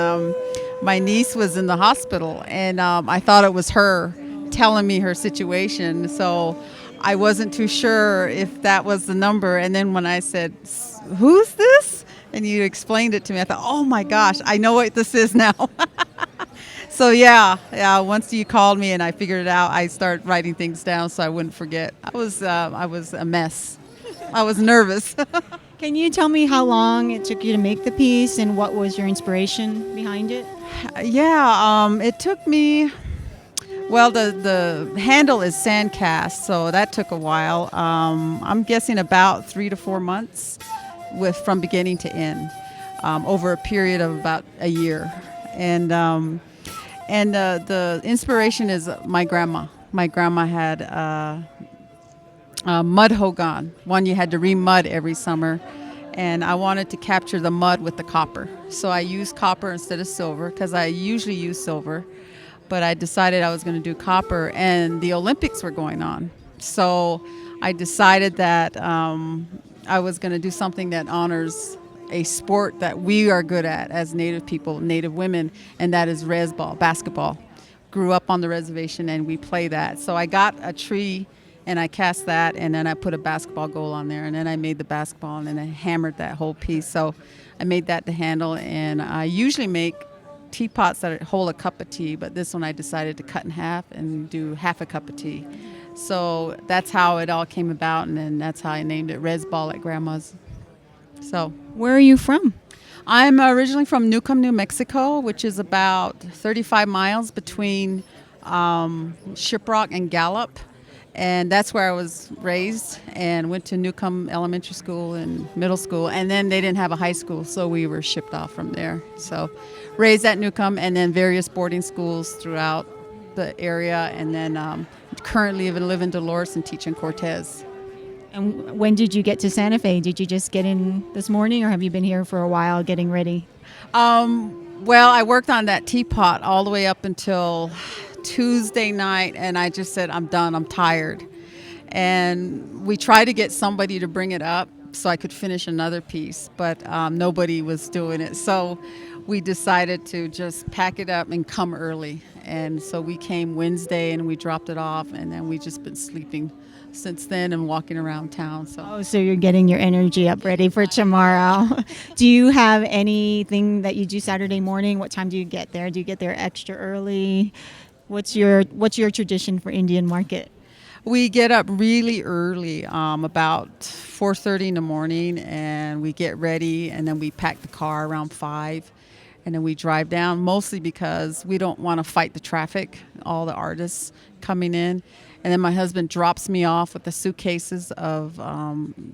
S22: my niece was in the hospital, and I thought it was her telling me her situation. So I wasn't too sure if that was the number. And then when I said, "Who's this?" and you explained it to me, I thought, "Oh my gosh, I know what this is now." So yeah. Once you called me and I figured it out, I started writing things down so I wouldn't forget. I was a mess. I was nervous.
S19: Can you tell me how long it took you to make the piece and what was your inspiration behind it?
S22: Yeah, it took me. Well, the handle is sand cast, so that took a while. I'm guessing about 3 to 4 months, from beginning to end, over a period of about a year. And the inspiration is my grandma. My grandma had mud hogan, one you had to re-mud every summer. And I wanted to capture the mud with the copper. So I used copper instead of silver, because I usually use silver. But I decided I was going to do copper, and the Olympics were going on. So I decided that I was going to do something that honors a sport that we are good at as Native people, Native women, and that is res ball, basketball. Grew up on the reservation, and we play that. So I got a tree, and I cast that, and then I put a basketball goal on there, and then I made the basketball, and then I hammered that whole piece. So I made that the handle, and I usually make teapots that hold a cup of tea, but this one I decided to cut in half and do half a cup of tea. So that's how it all came about, and then that's how I named it Res Ball at Grandma's. So,
S19: where are you from?
S22: I'm originally from Newcomb, New Mexico, which is about 35 miles between Shiprock and Gallup. And that's where I was raised, and went to Newcomb Elementary School and middle school. And then they didn't have a high school, so we were shipped off from there. So raised at Newcomb, and then various boarding schools throughout the area. And then currently live in Dolores and teach in Cortez.
S19: And when did you get to Santa Fe? Did you just get in this morning, or have you been here for a while getting ready?
S22: Well, I worked on that teapot all the way up until Tuesday night, and I just said, I'm done, I'm tired. And we tried to get somebody to bring it up so I could finish another piece, but nobody was doing it. So we decided to just pack it up and come early. And so we came Wednesday and we dropped it off, and then we just been sleeping since then and walking around town. So.
S19: Oh, so you're getting your energy up ready for tomorrow. Do you have anything that you do Saturday morning? What time do you get there? Do you get there extra early? What's your tradition for Indian market?
S22: We get up really early, about 4:30 in the morning, and we get ready, and then we pack the car around 5, and then we drive down, mostly because we don't want to fight the traffic, all the artists coming in. And then my husband drops me off with the suitcases of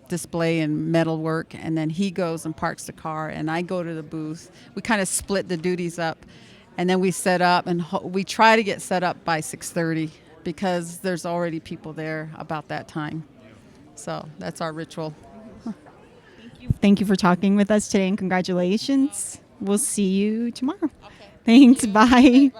S22: display and metalwork, and then he goes and parks the car, and I go to the booth. We kind of split the duties up, and then we set up, and we try to get set up by 6:30 because there's already people there about that time. So that's our ritual.
S19: Thank you for talking with us today, and congratulations. We'll see you tomorrow. Thanks. Bye.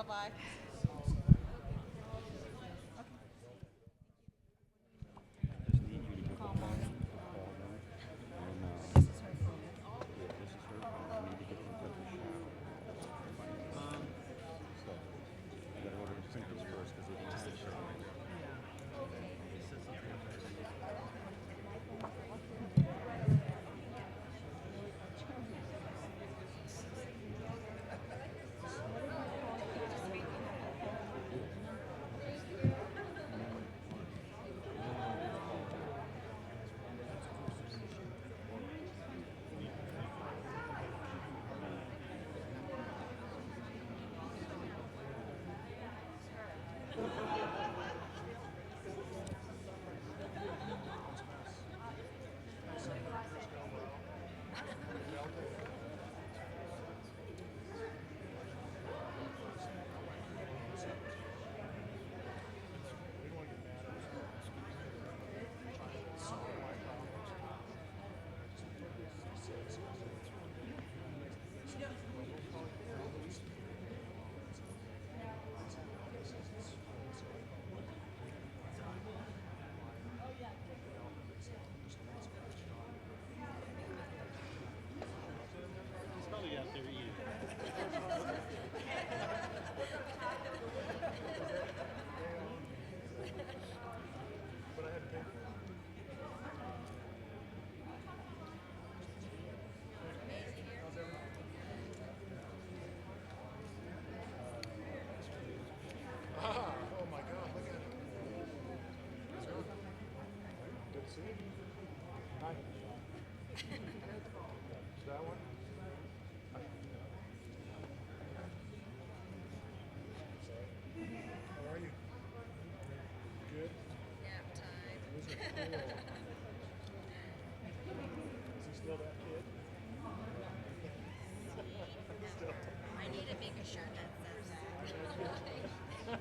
S8: I need to make a shirt that says that.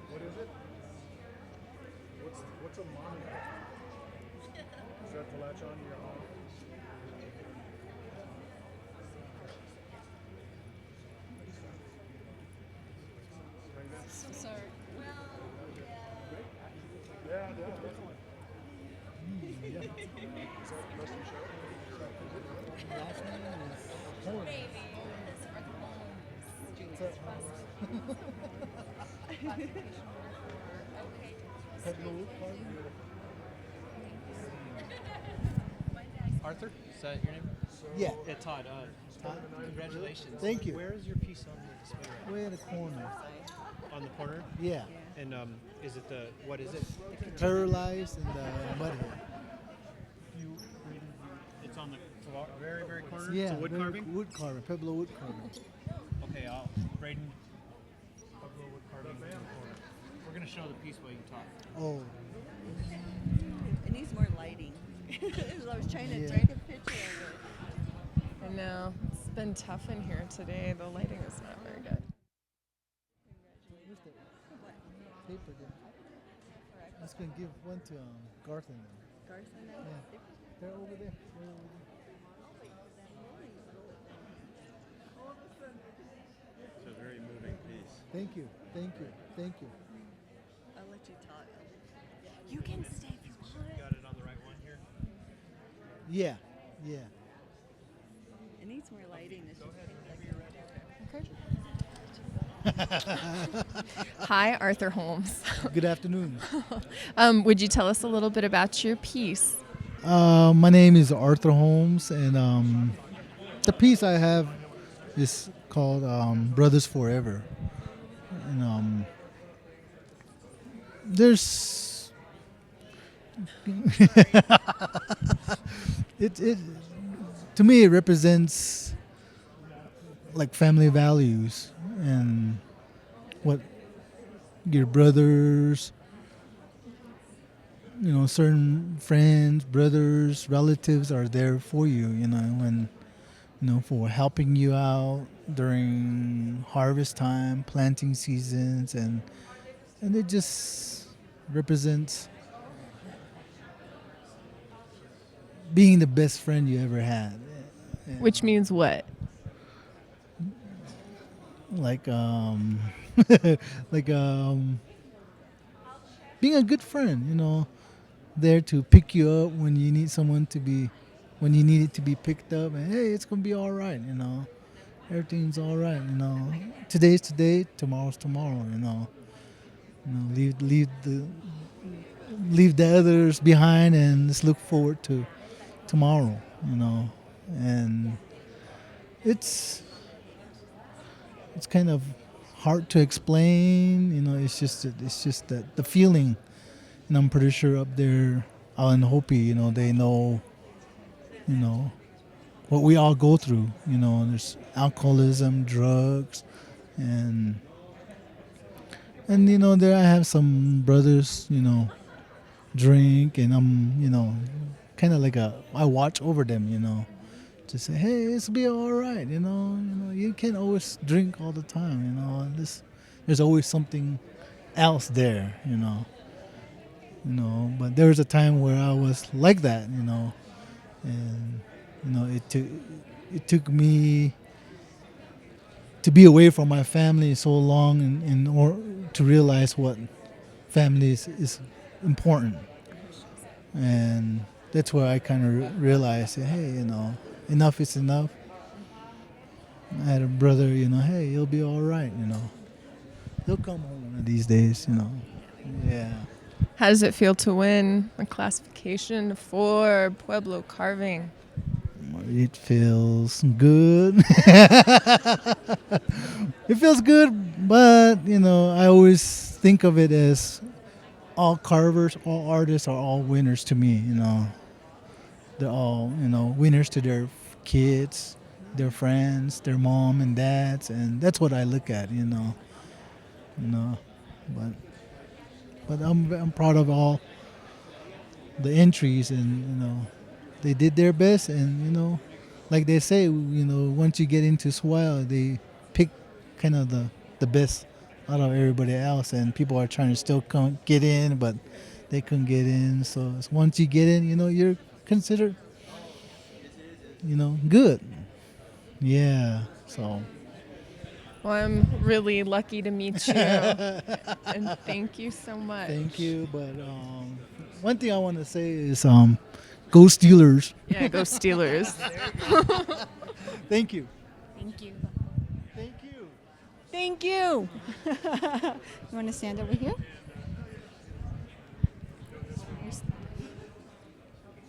S16: What is it? What's a monitor? Is that to latch on to your home?
S8: So sorry.
S16: Yeah, definitely. Yeah. Is that the best you show?
S11: Last name is Holmes.
S20: Arthur, is that your name?
S11: Yeah.
S20: Yeah, Todd. Congratulations.
S11: Thank you.
S20: Where is your piece on the display? Right
S11: Way in the corner.
S20: on the corner?
S11: Yeah.
S20: And is it what is it?
S11: Paralyzed and mud head.
S20: It's on the very, very corner?
S11: Yeah.
S20: It's a wood
S11: very
S20: carving?
S11: Wood carving. Pueblo wood carving.
S20: Okay, Braden. Pueblo wood carving in the corner. We're going to show the piece while you talk.
S11: Oh.
S2: It needs more lighting. I was trying to
S11: Yeah.
S2: take a picture of it.
S18: I know. It's been tough in here today. The lighting is not very good.
S11: Where's the paper there? I was going to give one to Garth and them.
S2: Garth and them?
S11: Yeah. They're over there. They're over there.
S16: It's a very moving piece.
S11: Thank you. Thank you. Thank you.
S2: I'll let you talk. You can stay if you want.
S20: Got it on the right one here?
S11: Yeah. Yeah.
S2: It needs more lighting. It's just like
S18: Okay. Hi, Arthur Holmes.
S11: Good afternoon.
S18: Would you tell us a little bit about your piece?
S11: My name is Arthur Holmes, and the piece I have is called Brothers Forever. And there's it to me it represents like family values and what your brothers, certain friends, brothers, relatives are there for you, when, for helping you out during harvest time, planting seasons, and it just represents being the best friend you ever had.
S18: Which means what?
S11: Like being a good friend, there to pick you up when you need someone to be, when you need it to be picked up, and hey, it's gonna be all right, everything's all right, today's today, tomorrow's tomorrow, leave the others behind and just look forward to tomorrow, and it's kind of hard to explain, it's just that the feeling, and I'm pretty sure up there out in Hopi, they know what we all go through, there's alcoholism, drugs, and there I have some brothers, drink, and I'm, kind of like I watch over them, to say, hey, it's be all right, you can't always drink all the time, there's always something else there, but there was a time where I was like that, and it took me to be away from my family so long in order to realize what family is important, and that's where I kind of realized, hey, enough is enough. I had a brother, hey, he'll be all right, he'll come home one of these days, yeah.
S18: How does it feel to win a classification for Pueblo carving?
S11: It feels good. It feels good, but, I always think of it as all carvers, all artists are all winners to me, They're all, winners to their kids, their friends, their mom and dads, and that's what I look at, but I'm proud of all the entries, and they did their best, and like they say, once you get into SWIA, they pick kind of the best out of everybody else, and people are trying to still get in, but they couldn't get in. So once you get in, you're considered, good. Yeah. So.
S18: Well, I'm really lucky to meet you, and thank you so much.
S11: Thank you. But one thing I want to say is, go Steelers.
S18: Yeah, go Steelers.
S11: Thank you.
S15: Thank you.
S11: Thank you.
S19: Thank you. You want to stand over here?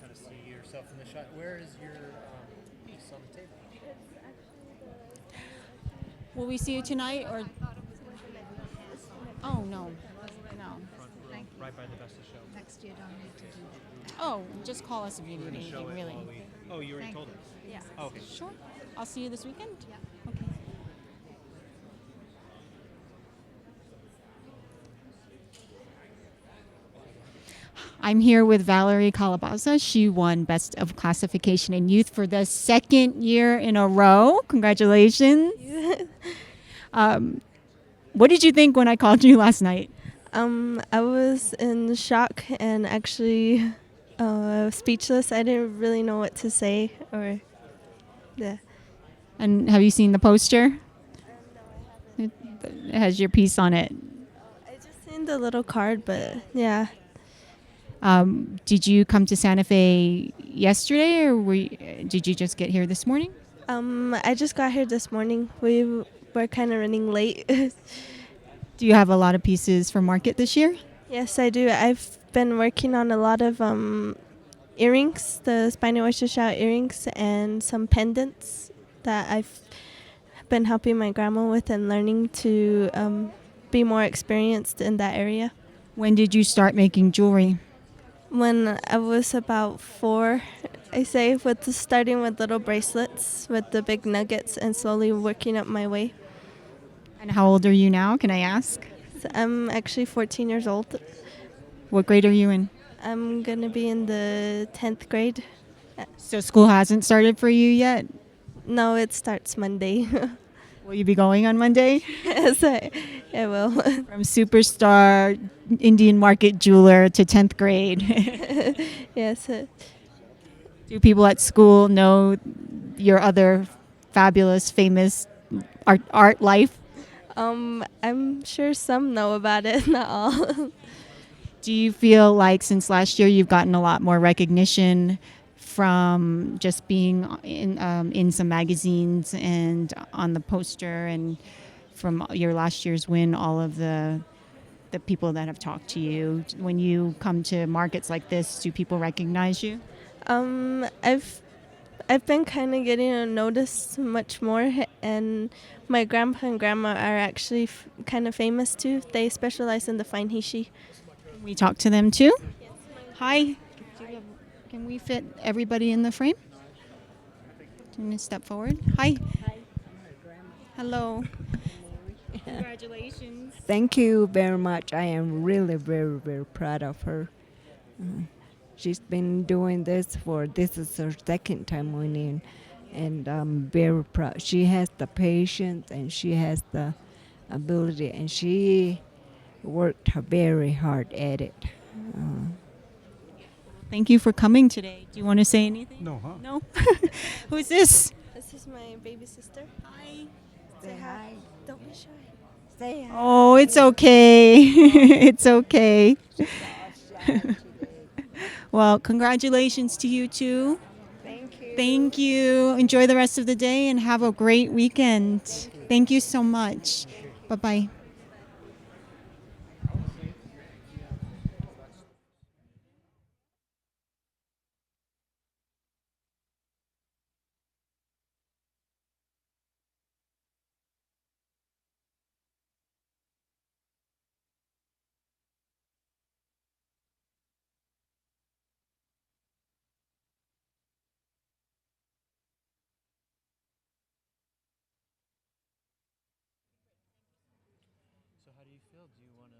S20: Kind of see yourself in the shot. Where is your piece on the table?
S19: Will we see you tonight or? Oh no, no.
S20: Right by the best of show.
S15: Next year, don't need to do that.
S19: Oh, just call us if you
S20: We're
S19: need
S20: gonna show
S19: anything,
S20: it
S19: really.
S20: while we. Oh, you already told us.
S15: Yeah.
S20: Oh, okay.
S19: Sure. I'll see you this weekend.
S15: Yeah.
S19: Okay. I'm here with Valerie Calabaza. She won Best of Classification in Youth for the second year in a row. Congratulations. What did you think when I called you last night?
S3: I was in shock and actually speechless. I didn't really know what to say or, yeah.
S19: And have you seen the poster? It has your piece on it.
S3: I just seen the little card, but yeah.
S19: Did you come to Santa Fe yesterday, or did you just get here this morning?
S3: I just got here this morning. we're kind of running late.
S19: Do you have a lot of pieces for market this year?
S3: Yes, I do. I've been working on a lot of earrings, the spiny oyster shell earrings, and some pendants that I've been helping my grandma with and learning to be more experienced in that area.
S19: When did you start making jewelry?
S3: When I was about 4, I say, starting with little bracelets with the big nuggets and slowly working up my way.
S19: And how old are you now, can I ask?
S3: So I'm actually 14 years old.
S19: What grade are you in?
S3: I'm going to be in the 10th grade.
S19: So school hasn't started for you yet?
S3: No, it starts Monday.
S19: Will you be going on Monday?
S3: Yes, I will.
S19: From superstar Indian market jeweler to 10th grade.
S3: Yes.
S19: Do people at school know your other fabulous, famous art life?
S3: I'm sure some know about it, not all.
S19: Do you feel like since last year you've gotten a lot more recognition from just being in some magazines and on the poster, and from your last year's win, all of the people that have talked to you? When you come to markets like this, do people recognize you?
S3: I've been kind of getting noticed much more, and my grandpa and grandma are actually kind of famous too. They specialize in the fine hishi.
S19: Can we talk to them too? Hi. Can we fit everybody in the frame? Can you step forward? Hi. Hello. Congratulations.
S4: Thank you very much. I am really very, very proud of her. She's been doing this is her second time winning, and I'm very proud. She has the patience and she has the ability, and she worked very hard at it.
S19: Thank you for coming today. Do you want to say anything?
S12: No, huh?
S19: No? Who's this?
S3: This is my baby sister. Hi.
S4: Say hi.
S3: Don't be shy.
S4: Say hi.
S19: Oh, it's okay. It's okay. Well, congratulations to you too.
S4: Thank you.
S19: Thank you. Enjoy the rest of the day and have a great weekend. Thank you so much. Bye-bye.
S20: So how do you feel? Do you want to?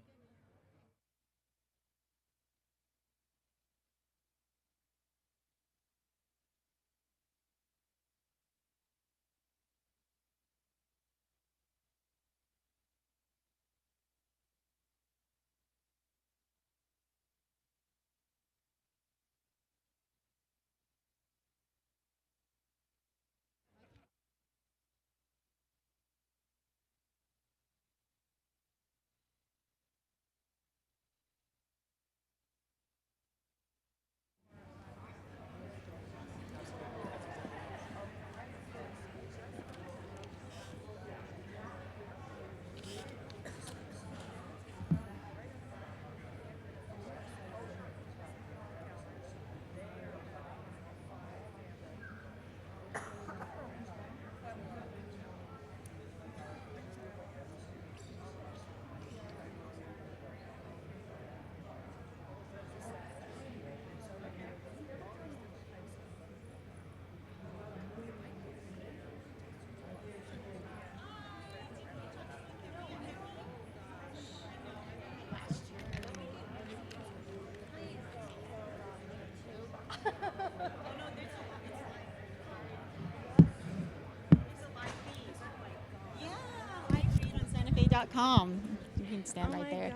S19: SantaFe.com. You can stand right there.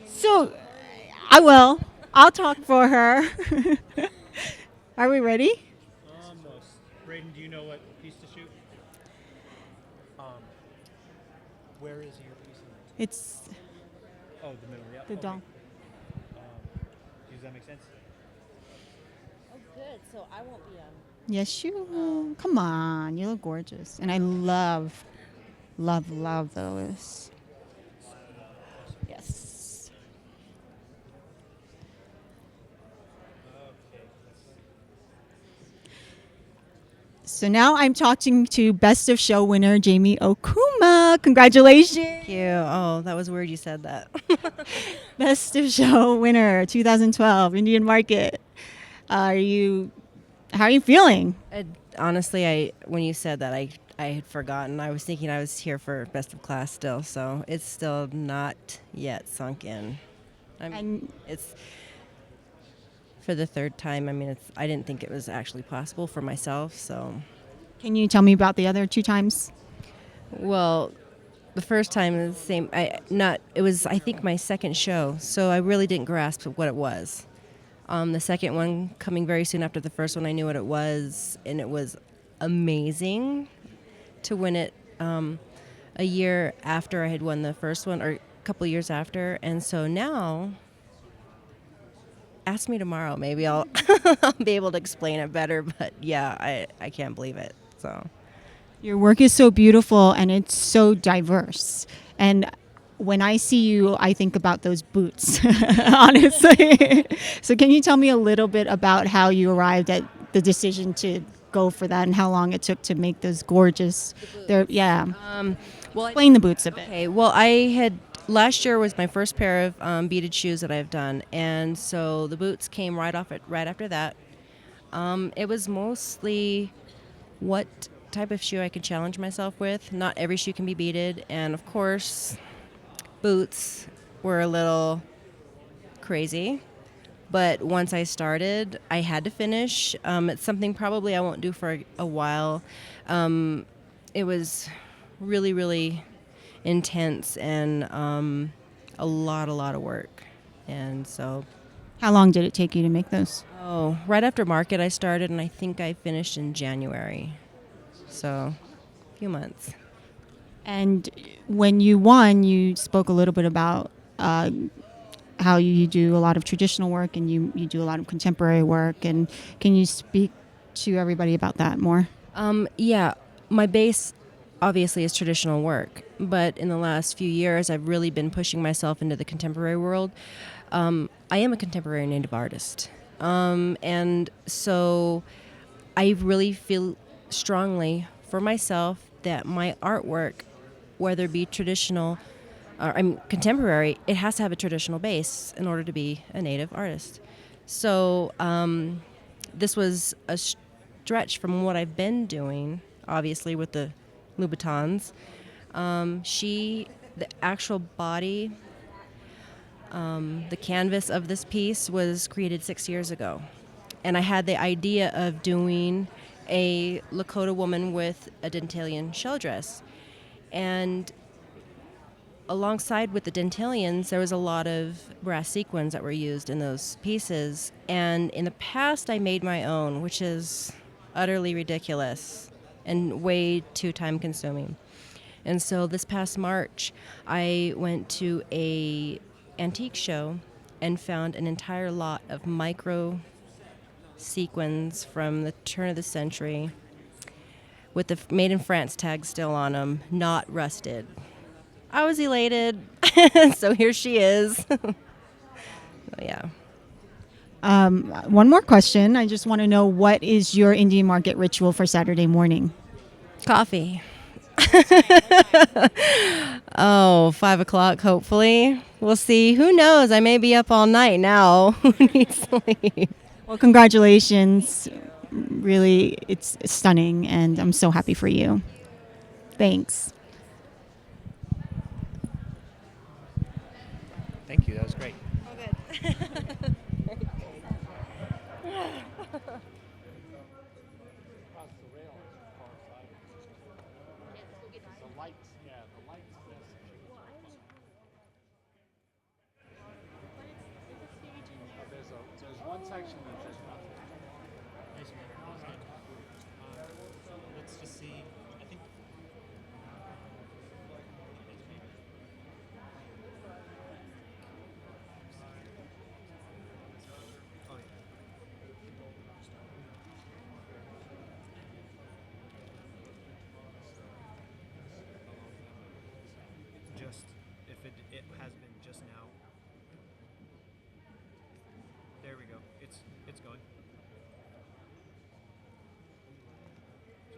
S19: So, I will. I'll talk for her. Are we ready?
S20: Almost. Braden, do you know what piece to shoot? Where is your piece?
S19: It's
S20: Oh, the middle, yeah.
S19: the
S20: okay.
S19: doll.
S20: Does that make sense?
S2: Oh, good. So I won't be
S19: Yes, you will. Come on. You look gorgeous. And I love Love, love those. Yes. So now I'm talking to Best of Show winner Jamie Okuma. Congratulations.
S5: Thank you. Oh, that was weird you said that.
S19: Best of Show winner 2012 Indian Market. How are you feeling?
S5: Honestly, when you said that, I had forgotten. I was thinking I was here for Best of Class still, so it's still not yet sunk in. I mean, it's for the third time. I mean, I didn't think it was actually possible for myself, so.
S19: Can you tell me about the other 2 times?
S5: Well, the first time is the same. It was, I think, my second show, so I really didn't grasp what it was. The second one coming very soon after the first one, I knew what it was, and it was amazing to win it a year after I had won the first one, or a couple of years after. And so now, ask me tomorrow. Maybe I'll be able to explain it better. But yeah, I can't believe it. So
S19: Your work is so beautiful and it's so diverse. And when I see you, I think about those boots, honestly. So can you tell me a little bit about how you arrived at the decision to go for that and how long it took to make those gorgeous, explain the boots a bit.
S5: Okay, well, last year was my first pair of beaded shoes that I've done. And so the boots came right after that. It was mostly what type of shoe I could challenge myself with. Not every shoe can be beaded. And of course, boots were a little crazy, but once I started, I had to finish. It's something probably I won't do for a while. It was really, really intense and a lot of work. And so.
S19: How long did it take you to make those?
S5: Oh, right after market I started, and I think I finished in January. So, a few months.
S19: And when you won, you spoke a little bit about how you do a lot of traditional work and you do a lot of contemporary work. And can you speak to everybody about that more?
S5: Yeah, my base obviously is traditional work, but in the last few years, I've really been pushing myself into the contemporary world. I am a contemporary native artist. And so I really feel strongly for myself that my artwork, whether it be traditional or contemporary, it has to have a traditional base in order to be a native artist. So this was a stretch from what I've been doing, obviously, with the Louboutins. The actual body, the canvas of this piece was created 6 years ago. And I had the idea of doing a Lakota woman with a Dentalian shell dress. And alongside with the Dentalians, there was a lot of brass sequins that were used in those pieces. And in the past, I made my own, which is utterly ridiculous and way too time consuming. And so this past March, I went to a antique show and found an entire lot of micro sequins from the turn of the century with the made in France tag still on them, not rusted. I was elated. So here she is. So, yeah.
S19: One more question. I just want to know, what is your Indian market ritual for Saturday morning?
S5: Coffee. 5 o'clock, hopefully. We'll see. Who knows? I may be up all night now. Who needs sleep?
S19: Well, congratulations. Really, it's stunning, and I'm so happy for you. Thanks.
S20: Thank you. That was great.
S2: Oh, good.
S20: There's one section that's just not. Let's just see. I think.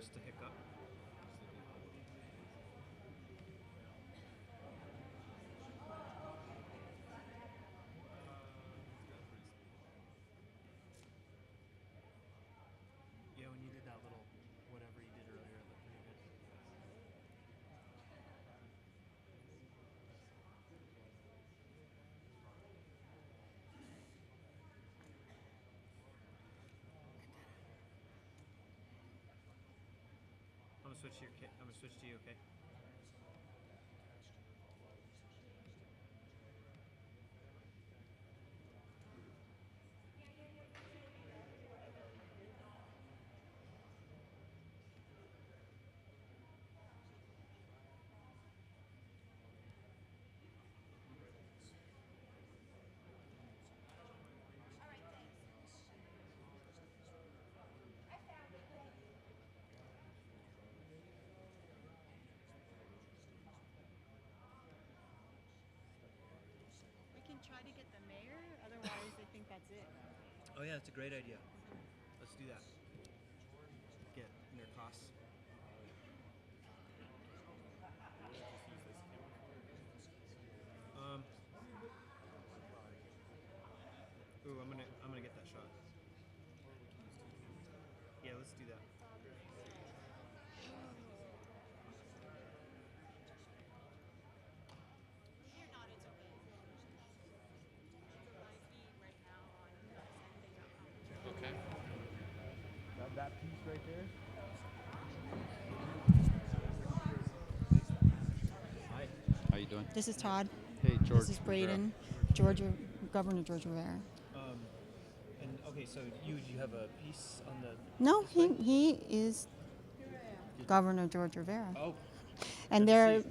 S20: Just a hiccup. Yeah, when you did that little whatever you did earlier, it looked pretty good. I'm gonna switch to your kit. I'm gonna switch to you, okay?
S19: We can try to get the mayor, otherwise I think that's it.
S20: Oh yeah, that's a great idea. Let's do that. Get their costs. Ooh, I'm gonna get that shot. Yeah, let's do that.
S17: Okay.
S20: That piece right there. Hi.
S14: How you doing?
S19: This is Todd.
S14: Hey, George.
S19: This is
S14: Rivera.
S19: Braden. Governor George Rivera.
S20: And okay, so you have a piece on the.
S19: No, he is Governor George Rivera.
S20: Oh.
S19: And they're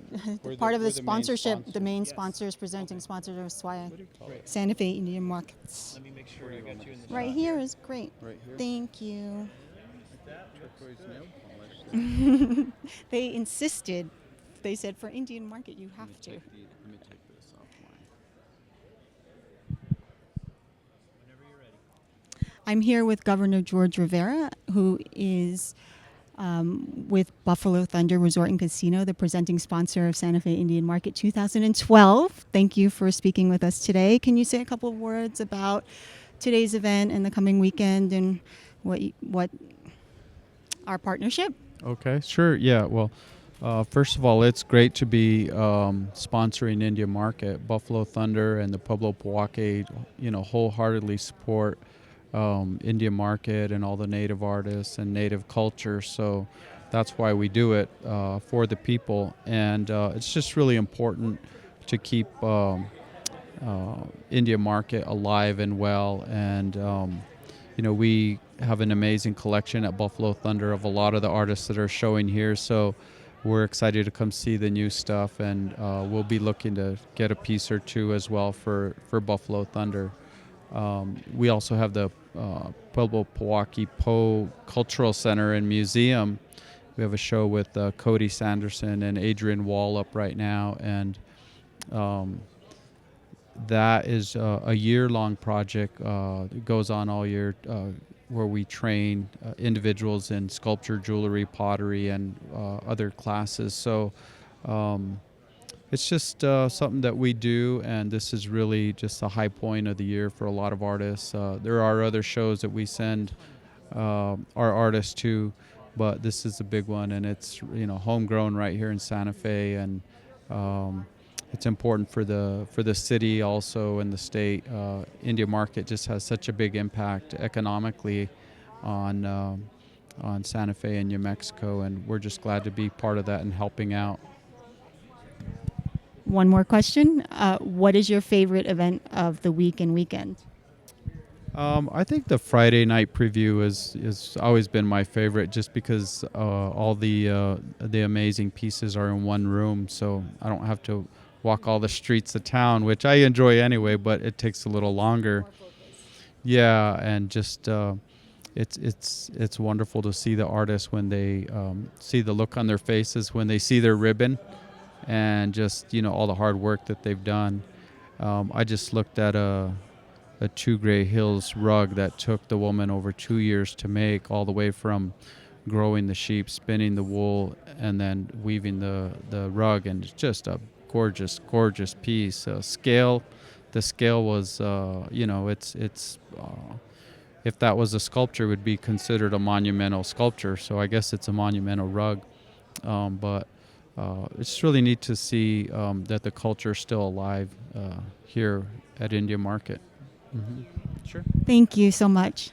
S14: We're
S19: part of the
S14: we're the main
S19: sponsorship. The
S14: sponsor.
S19: main
S20: Yes.
S19: sponsors, presenting sponsor of SWIA,
S20: Great.
S19: Santa Fe Indian Markets.
S20: Let me make sure I got you in the
S19: Right
S20: shot.
S19: here is great.
S14: Right here?
S19: Thank you.
S20: Like that.
S14: Turquoise nail polish.
S19: They insisted. They said for Indian Market you have to.
S14: Let me take this offline.
S20: Whenever you're ready.
S19: I'm here with Governor George Rivera, who is with Buffalo Thunder Resort and Casino, the presenting sponsor of Santa Fe Indian Market 2012. Thank you for speaking with us today. Can you say a couple of words about today's event and the coming weekend and what our partnership?
S6: Okay, sure. Yeah, well, first of all, it's great to be sponsoring Indian Market. Buffalo Thunder and the Pueblo Poake, wholeheartedly support Indian Market and all the native artists and native culture. So that's why we do it for the people. And it's just really important to keep Indian Market alive and well. And, we have an amazing collection at Buffalo Thunder of a lot of the artists that are showing here. So we're excited to come see the new stuff. And we'll be looking to get a piece or two as well for Buffalo Thunder. We also have the Pueblo Poake Poe Cultural Center and Museum. We have a show with Cody Sanderson and Adrian Wall up right now, and that is a year-long project. It goes on all year, where we train individuals in sculpture, jewelry, pottery, and other classes. So it's just something that we do, and this is really just a high point of the year for a lot of artists. There are other shows that we send our artists to, but this is a big one, and it's homegrown right here in Santa Fe, and it's important for the city also and the state. Indian Market just has such a big impact economically on Santa Fe and New Mexico, and we're just glad to be part of that and helping out.
S19: One more question. What is your favorite event of the week and weekend?
S6: I think the Friday night preview is always been my favorite, just because all the amazing pieces are in one room, so I don't have to walk all the streets of town, which I enjoy anyway, but it takes a little longer. Yeah, and just it's wonderful to see the artists when they see the look on their faces when they see their ribbon, and just all the hard work that they've done. I just looked at a Two Gray Hills rug that took the woman over 2 years to make, all the way from growing the sheep, spinning the wool, and then weaving the rug, and it's just a gorgeous, gorgeous piece. The scale was, it's if that was a sculpture, it would be considered a monumental sculpture. So I guess it's a monumental rug. But it's really neat to see that the culture is still alive here at India Market. Mm-hmm. Sure.
S19: Thank you so much.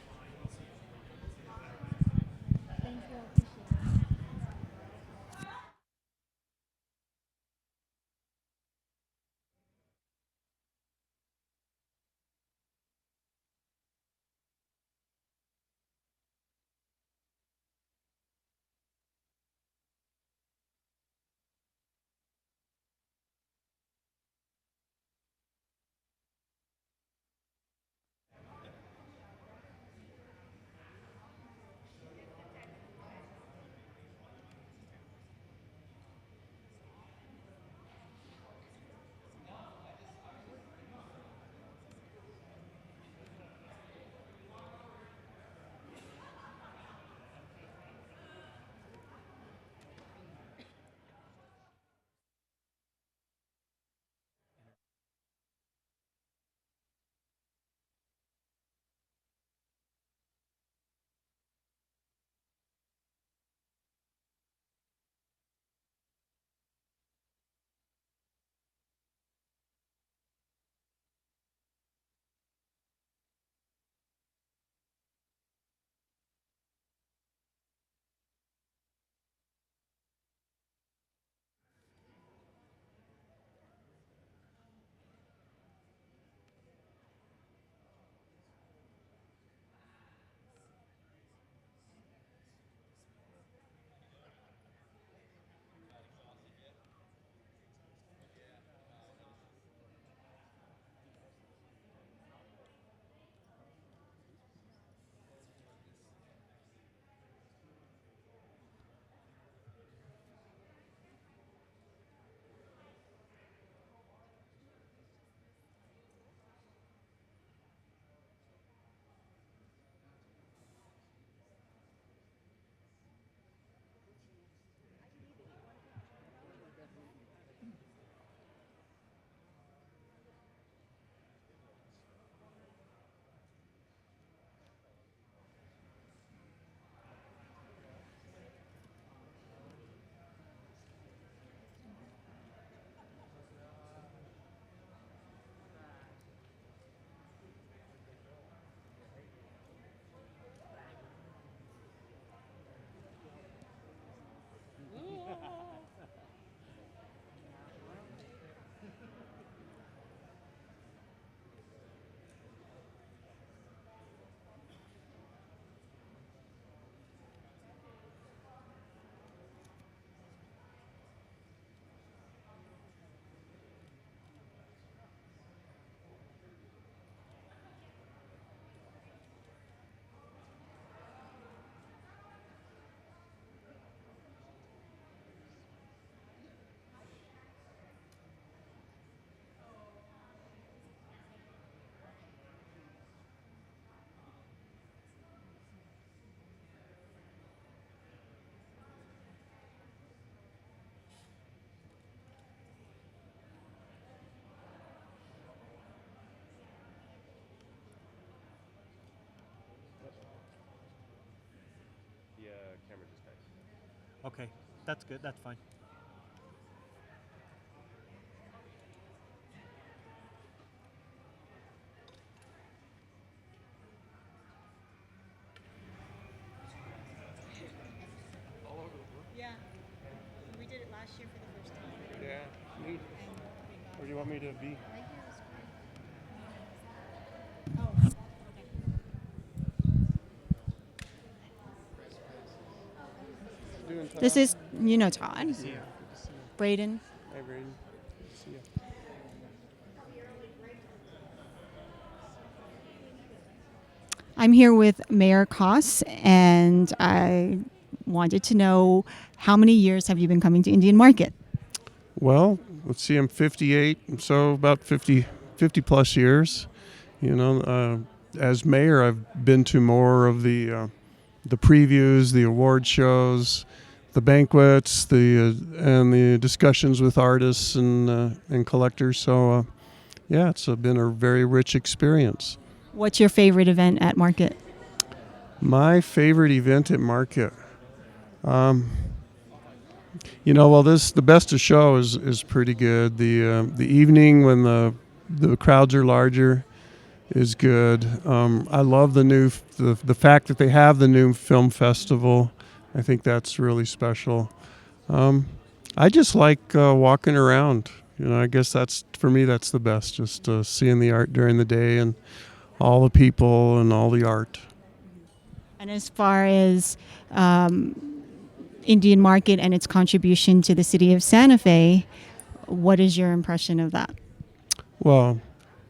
S20: Camera just died. Okay, that's good. That's fine.
S19: Yeah, we did it last year for the first time.
S16: Yeah, neat. Or do you want me to be?
S19: This is, Todd. Braden.
S16: Hi, Braden. Good to see you.
S19: I'm here with Mayor Koss, and I wanted to know, how many years have you been coming to Indian Market?
S16: Well, let's see, I'm 58, so about 50 plus years. As mayor, I've been to more of the the previews, the award shows, the banquets, and the discussions with artists and collectors. So, yeah, it's been a very rich experience.
S19: What's your favorite event at Market?
S16: My favorite event at Market. Well, the Best of Show is pretty good. The evening when the crowds are larger is good. I love the fact that they have the new film festival. I think that's really special. I just like walking around. I guess for me that's the best. Just seeing the art during the day and all the people and all the art.
S19: And as far as Indian Market and its contribution to the city of Santa Fe, what is your impression of that?
S16: Well,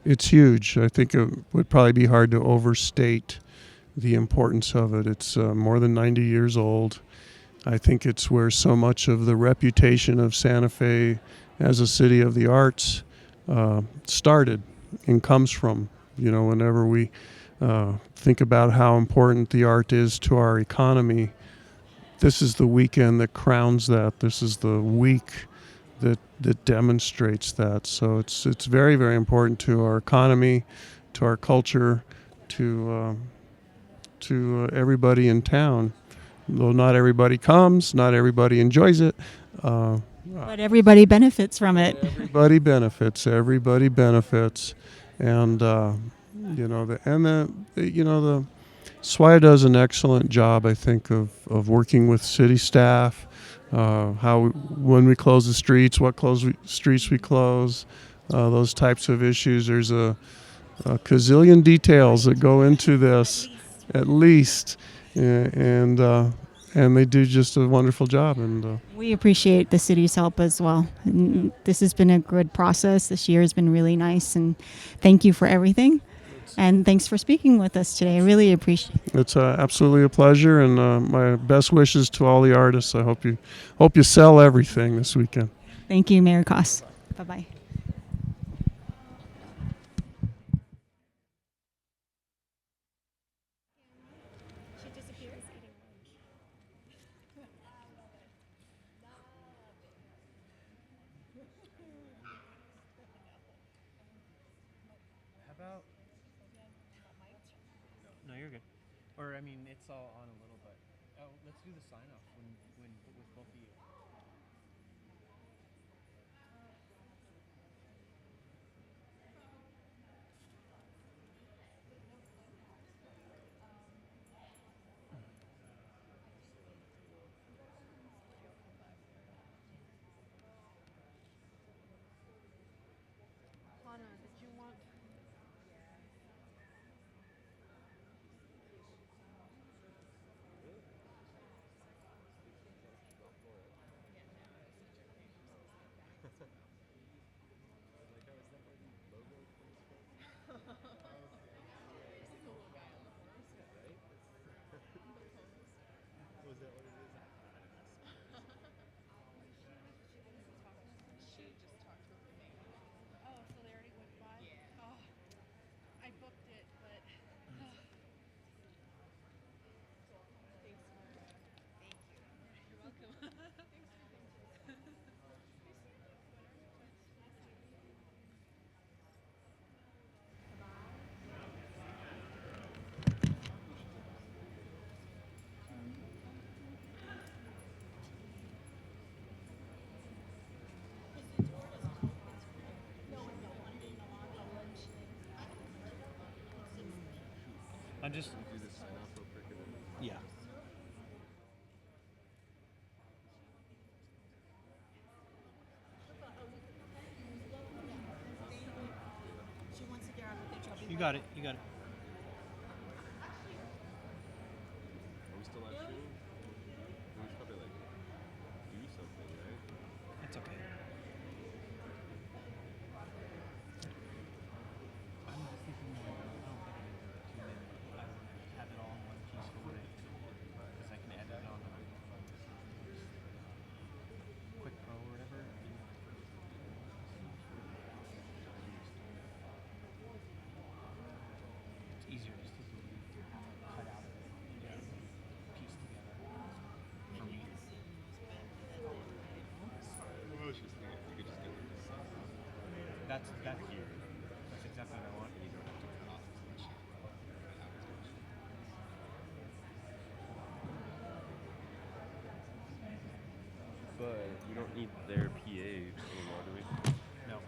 S16: it's huge. I think it would probably be hard to overstate the importance of it. It's more than 90 years old. I think it's where so much of the reputation of Santa Fe as a city of the arts started and comes from. Whenever we think about how important the art is to our economy, this is the weekend that crowns that. This is the week that demonstrates that. So it's very, very important to our economy, to our culture, to everybody in town. Though not everybody comes, not everybody enjoys it.
S19: But everybody benefits from it.
S16: Everybody benefits. Everybody benefits, and the SWIA does an excellent job, I think, of working with city staff. When we close the streets, what streets we close, those types of issues. There's a gazillion details that go into this, at least, and they do just a wonderful job. And
S19: we appreciate the city's help as well. And this has been a good process. This year has been really nice, and thank you for everything. And thanks for speaking with us today. I really appreciate it.
S16: It's absolutely a pleasure, and my best wishes to all the artists. I hope you sell everything this weekend.
S19: Thank you, Mayor Koss. Bye-bye.
S20: No, you're good. Or I mean, it's all on a little, but let's do the sign off when with both of you. I'm just. Yeah. You got it. You got it.
S7: Are we still live streaming? We should probably do something, right?
S20: That's okay. I'm just thinking more. I have it all in one piece for it because I can edit it on Quick Pro or whatever. It's easier just to cut out of it. Yeah. That's here. That's exactly what I want.
S7: But we don't need their PA anymore, do we?
S20: No.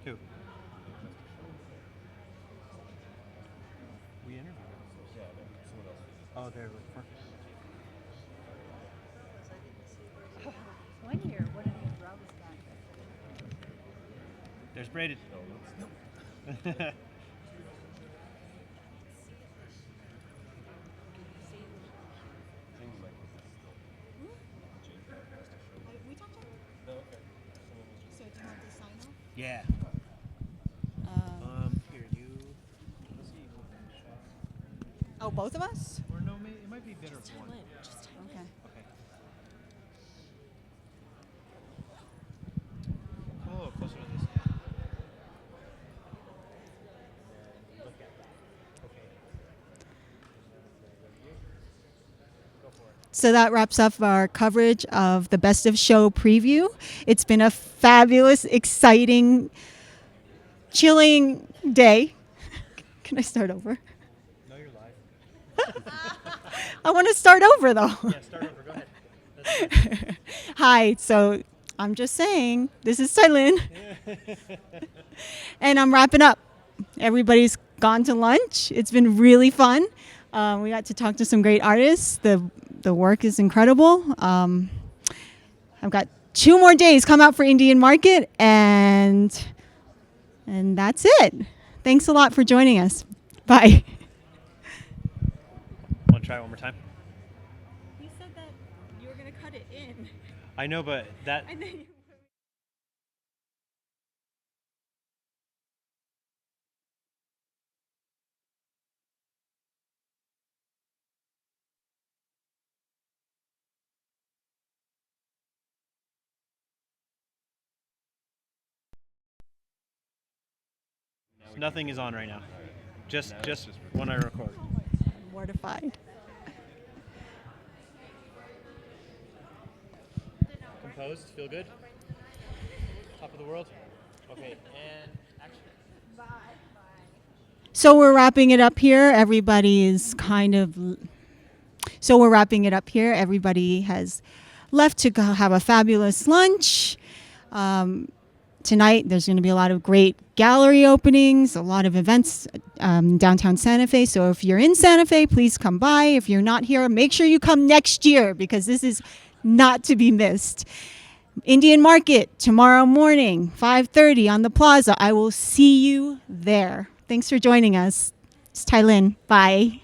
S20: Who? We interviewed.
S7: Yeah, someone else.
S20: Oh, they're looking for.
S21: One year, one of these routes got
S20: There's braided. No.
S21: We talked about it. So do you want to sign off?
S20: Yeah. Here, you. Let's see.
S19: Oh, both of us?
S20: Or no, it might be better for one.
S19: Okay.
S20: Okay. Oh, closer to this.
S19: So that wraps up our coverage of the Best of Show preview. It's been a fabulous, exciting, chilling day. Can I start over?
S20: No, you're live.
S19: I want to start over though.
S20: Yeah, start over. Go ahead.
S19: Hi, so I'm just saying, this is Tylin. And I'm wrapping up. Everybody's gone to lunch. It's been really fun. We got to talk to some great artists. The work is incredible. I've got 2 more days come out for Indian Market, and that's it. Thanks a lot for joining us. Bye.
S20: Want to try it one more time?
S21: You said that you were going to cut it in.
S20: I know, but that.
S21: And then you
S20: Nothing is on right now. Just when I record.
S19: I'm mortified.
S20: Composed, feel good? Top of the world? Okay, and action. Bye.
S19: So we're wrapping it up here. Everybody is kind of. So we're wrapping it up here. Everybody has left to go have a fabulous lunch. Tonight, there's going to be a lot of great gallery openings, a lot of events downtown Santa Fe. So if you're in Santa Fe, please come by. If you're not here, make sure you come next year because this is not to be missed. Indian Market tomorrow morning, 5:30 on the plaza. I will see you there. Thanks for joining us. It's Tylin. Bye.